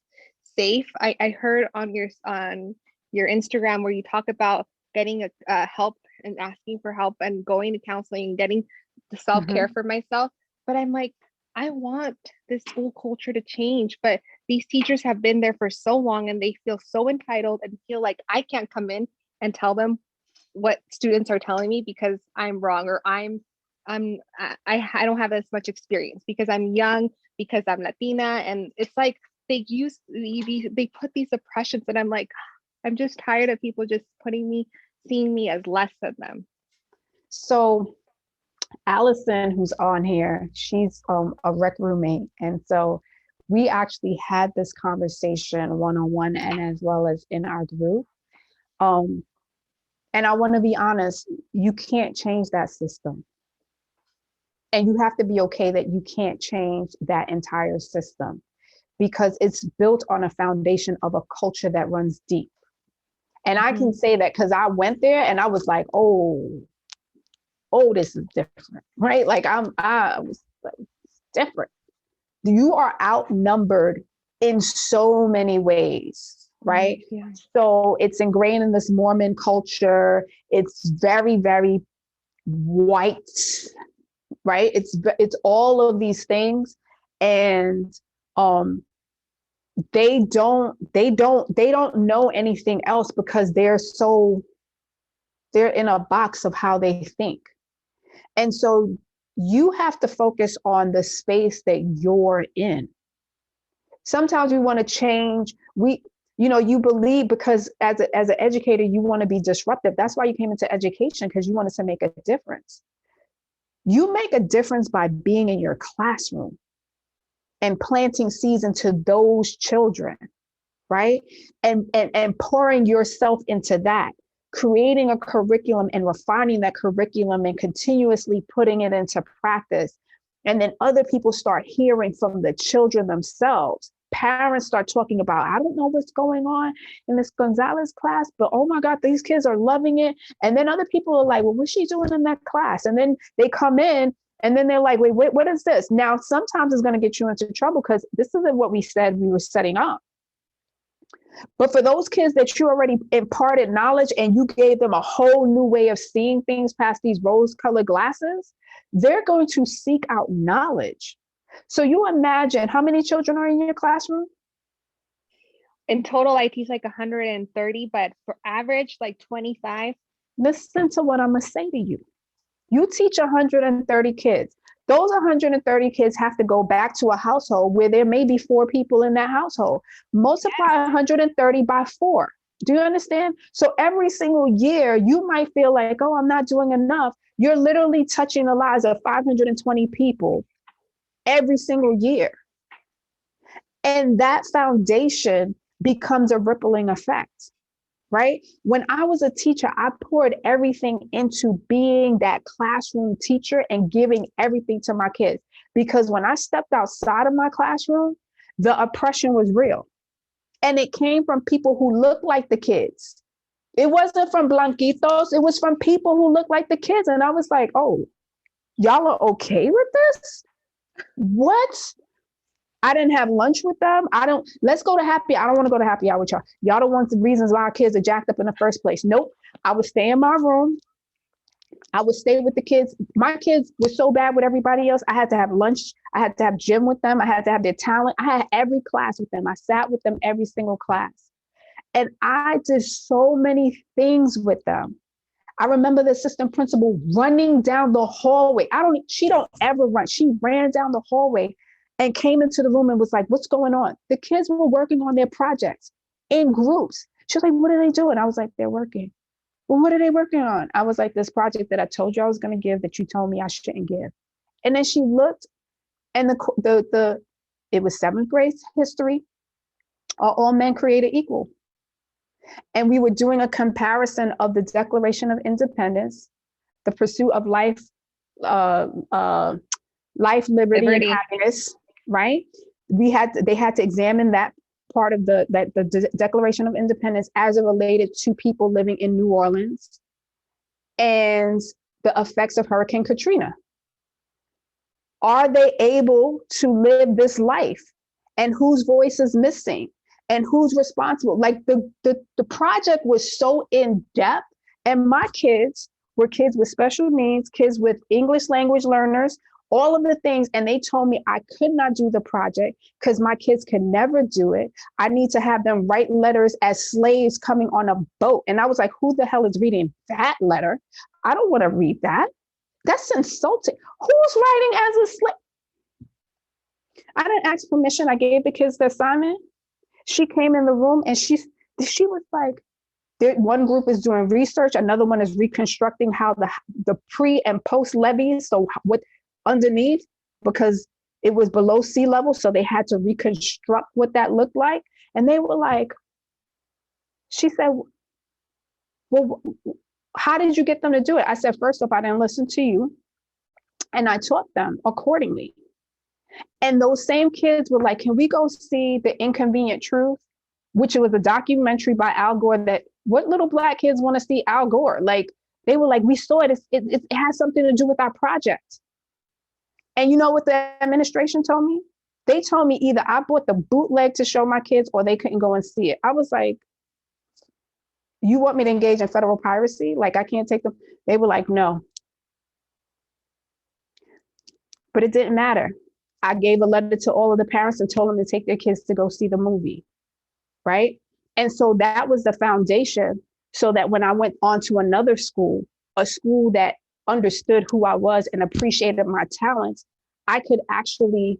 S10: safe? I heard on your Instagram where you talk about getting help and asking for help and going to counseling and getting the self-care for myself. But I'm like, I want this school culture to change, but these teachers have been there for so long and they feel so entitled and feel like I can't come in and tell them what students are telling me because I'm wrong, or I don't have as much experience because I'm young, because I'm Latina. And it's like they put these oppressions, and I'm like, I'm just tired of people just seeing me as less than them.
S3: So Allison, who's on here, she's a rec roommate. And so we actually had this conversation one-on-one and as well as in our group. And I want to be honest, you can't change that system. And you have to be okay that you can't change that entire system because it's built on a foundation of a culture that runs deep. And I can say that because I went there and I was like, oh, this is different, right? Like I was like, it's different. You are outnumbered in so many ways, right? Yeah. So it's ingrained in this Mormon culture. It's very, very white, right? It's all of these things. And they don't know anything else because they're in a box of how they think. And so you have to focus on the space that you're in. Sometimes we want to change. You believe because as an educator, you want to be disruptive. That's why you came into education, because you wanted to make a difference. You make a difference by being in your classroom and planting seeds into those children, right? And pouring yourself into that, creating a curriculum and refining that curriculum and continuously putting it into practice. And then other people start hearing from the children themselves. Parents start talking about, I don't know what's going on in this Gonzalez class, but oh my God, these kids are loving it. And then other people are like, well, what's she doing in that class? And then they come in and then they're like, wait, what is this? Now, sometimes it's going to get you into trouble because this isn't what we said we were setting up. But for those kids that you already imparted knowledge and you gave them a whole new way of seeing things past these rose-colored glasses, they're going to seek out knowledge. So you imagine how many children are in your classroom?
S10: In total, I teach like 130, but for average, like 25.
S3: Listen to what I'm going to say to you. You teach 130 kids. Those 130 kids have to go back to a household where there may be 4 people in that household. Multiply 130 by 4. Do you understand? So every single year, you might feel like, oh, I'm not doing enough. You're literally touching the lives of 520 people every single year. And that foundation becomes a rippling effect. Right? When I was a teacher, I poured everything into being that classroom teacher and giving everything to my kids. Because when I stepped outside of my classroom, the oppression was real. And it came from people who looked like the kids. It wasn't from blanquitos. It was from people who looked like the kids. And I was like, oh, y'all are okay with this? What? I didn't have lunch with them. Let's go to happy. I don't want to go to happy hour with y'all. Y'all don't want the reasons why our kids are jacked up in the first place. Nope. I would stay in my room. I would stay with the kids. My kids were so bad with everybody else. I had to have lunch. I had to have gym with them. I had to have their talent. I had every class with them. I sat with them every single class. And I did so many things with them. I remember the assistant principal running down the hallway. She don't ever run. She ran down the hallway and came into the room and was like, what's going on? The kids were working on their projects in groups. She was like, what are they doing? I was like, they're working. Well, what are they working on? I was like, this project that I told you I was going to give that you told me I shouldn't give. And then she looked and it was 7th grade history. Are all men created equal? And we were doing a comparison of the Declaration of Independence the pursuit of life, life, liberty, and happiness, right? They had to examine that part of the Declaration of Independence as it related to people living in New Orleans and the effects of Hurricane Katrina. Are they able to live this life? And whose voice is missing? And who's responsible? Like the project was so in depth, and my kids were kids with special needs, kids with English language learners, all of the things. And they told me I could not do the project because my kids can never do it. I need to have them write letters as slaves coming on a boat. And I was like, who the hell is reading that letter? I don't want to read that. That's insulting. Who's writing as a slave? I didn't ask permission. I gave the kids the assignment. She came in the room and she was like, one group is doing research, another one is reconstructing how the pre and post levees, so what underneath, because it was below sea level, so they had to reconstruct what that looked like. And they were like, she said, well, how did you get them to do it? I said, first off, I didn't listen to you, and I taught them accordingly. And those same kids were like, can we go see The Inconvenient Truth, which was a documentary by Al Gore that what little Black kids want to see Al Gore? Like, they were like, we saw it. It has something to do with our project. And you know what the administration told me? They told me either I bought the bootleg to show my kids or they couldn't go and see it. I was like, you want me to engage in federal piracy? Like, I can't take them. They were like, no. But it didn't matter. I gave a letter to all of the parents and told them to take their kids to go see the movie, right? And so that was the foundation, so that when I went on to another school, a school that understood who I was and appreciated my talents, I could actually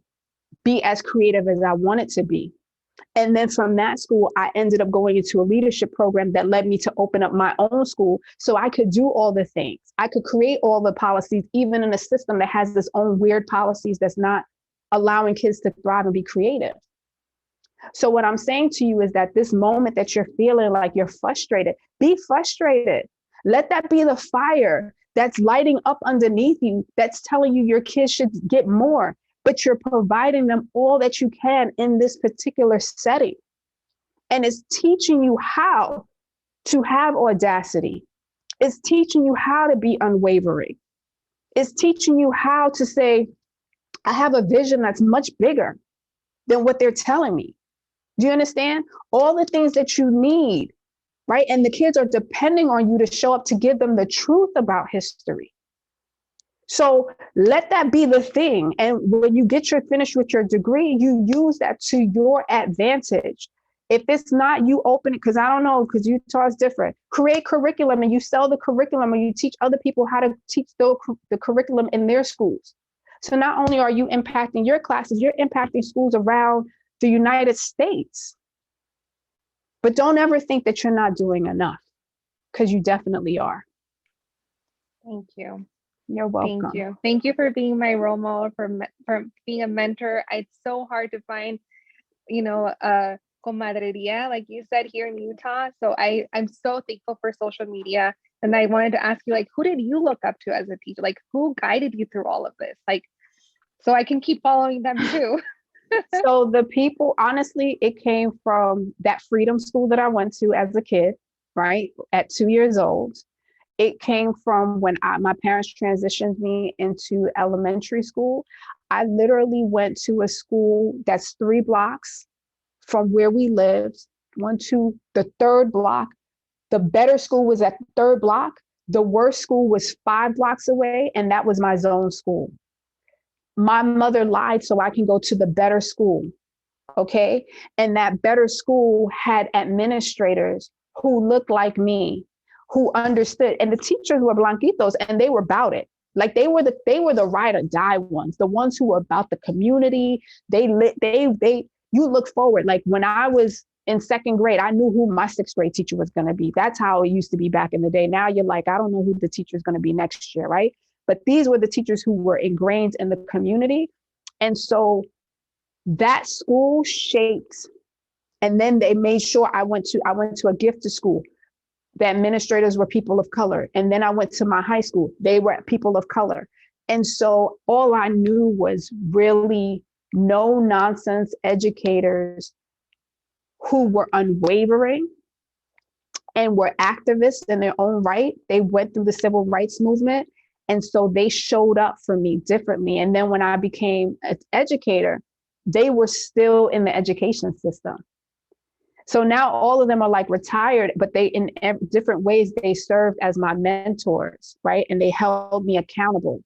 S3: be as creative as I wanted to be. And then from that school, I ended up going into a leadership program that led me to open up my own school so I could do all the things. I could create all the policies, even in a system that has its own weird policies that's not allowing kids to thrive and be creative. So what I'm saying to you is that this moment that you're feeling like you're frustrated, be frustrated. Let that be the fire that's lighting up underneath you, that's telling you your kids should get more, but you're providing them all that you can in this particular setting. And it's teaching you how to have audacity. It's teaching you how to be unwavering. It's teaching you how to say, I have a vision that's much bigger than what they're telling me. Do you understand? All the things that you need, right? And the kids are depending on you to show up to give them the truth about history. So let that be the thing. And when you get finished with your degree, you use that to your advantage. If it's not, you open it, because I don't know, because Utah is different. Create curriculum and you sell the curriculum, or you teach other people how to teach the curriculum in their schools. So not only are you impacting your classes, you're impacting schools around the United States. But don't ever think that you're not doing enough, because you definitely are.
S10: Thank you.
S3: You're welcome.
S10: Thank you. Thank you for being my role model, for being a mentor. It's so hard to find, a comadreria, like you said, here in Utah. So I'm so thankful for social media. And I wanted to ask you, like, who did you look up to as a teacher? Like, who guided you through all of this? Like, so I can keep following them too.
S3: So the people, honestly, it came from that freedom school that I went to as a kid, right? At 2 years old. It came from when my parents transitioned me into elementary school. I literally went to a school that's 3 blocks from where we lived, went to the 3rd block. The better school was at the 3rd block. The worst school was 5 blocks away, and that was my zone school. My mother lied so I can go to the better school, okay? And that better school had administrators who looked like me, who understood, and the teachers were blanquitos, and they were about it. Like they were the ride or die ones, the ones who were about the community. You look forward. Like when I was in 2nd grade, I knew who my 6th grade teacher was going to be. That's how it used to be back in the day. Now you're like, I don't know who the teacher is going to be next year, right? But these were the teachers who were ingrained in the community. And so that school shaped, and then they made sure I went to a gifted school. the administrators were people of color. And then I went to my high school, they were people of color. And so all I knew was really no nonsense educators who were unwavering and were activists in their own right. They went through the civil rights movement. And so they showed up for me differently. And then when I became an educator, they were still in the education system. So now all of them are like retired, but they, in different ways, they served as my mentors, right? And they held me accountable.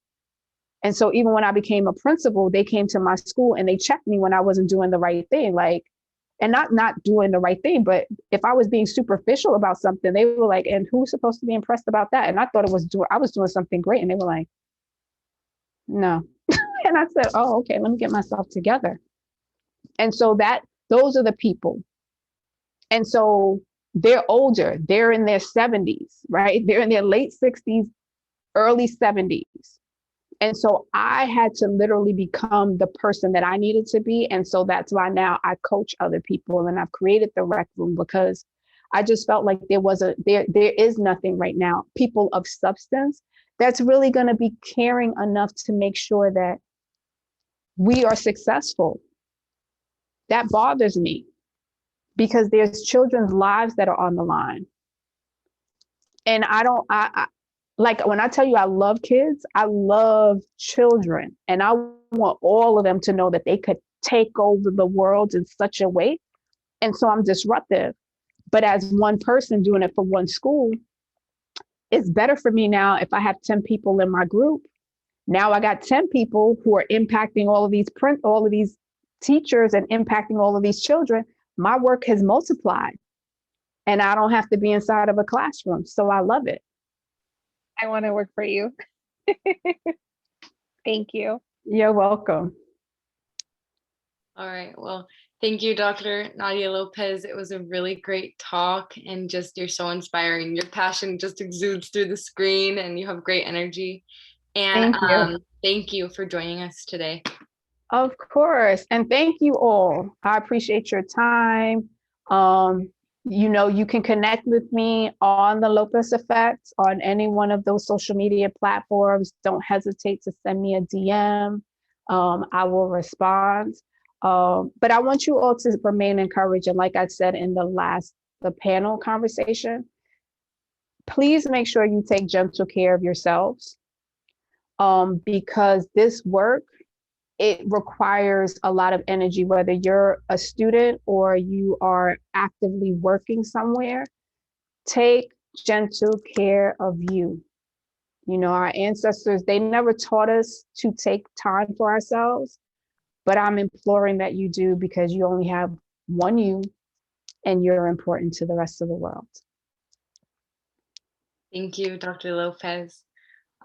S3: And so even when I became a principal, they came to my school and they checked me when I wasn't doing the right thing, like, and not doing the right thing, but if I was being superficial about something, they were like, and who's supposed to be impressed about that? And I thought I was doing something great. And they were like, no. And I said, oh, okay, let me get myself together. And so those are the people. And so they're older, they're in their 70s, right? They're in their late 60s, early 70s. And so I had to literally become the person that I needed to be. And so that's why now I coach other people and I've created the rec room, because I just felt like there is nothing right now, people of substance, that's really going to be caring enough to make sure that we are successful. That bothers me because there's children's lives that are on the line. And I like, when I tell you I love kids, I love children, and I want all of them to know that they could take over the world in such a way. And so I'm disruptive. But as one person doing it for one school, it's better for me now if I have 10 people in my group. Now I got 10 people who are impacting all of these teachers and impacting all of these children. My work has multiplied and I don't have to be inside of a classroom. So I love it.
S10: I want to work for you. Thank you.
S3: You're welcome.
S7: All right. Well, thank you, Dr. Nadia Lopez. It was a really great talk, and just you're so inspiring. Your passion just exudes through the screen and you have great energy. And thank you for joining us today.
S3: Of course. And thank you all. I appreciate your time. You can connect with me on the Lopez Effect on any one of those social media platforms. Don't hesitate to send me a DM. I will respond. But I want you all to remain encouraged. And like I said in the panel conversation, please make sure you take gentle care of yourselves, because this work, it requires a lot of energy, whether you're a student or you are actively working somewhere. Take gentle care of you. Our ancestors, they never taught us to take time for ourselves, but I'm imploring that you do, because you only have one you and you're important to the rest of the world.
S7: Thank you, Dr. Lopez.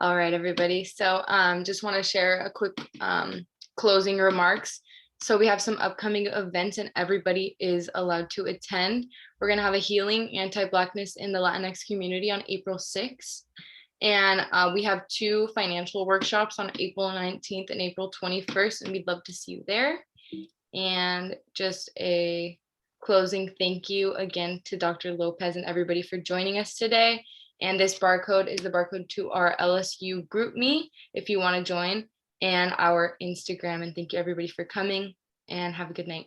S7: All right, everybody. So just want to share a quick closing remarks. So we have some upcoming events and everybody is allowed to attend. We're going to have a healing anti-Blackness in the Latinx community on April 6th. And we have 2 financial workshops on April 19th and April 21st, and we'd love to see you there. And just a closing thank you again to Dr. Lopez and everybody for joining us today. And this barcode is the barcode to our LSU GroupMe if you want to join, and our Instagram. And thank you everybody for coming, and have a good night.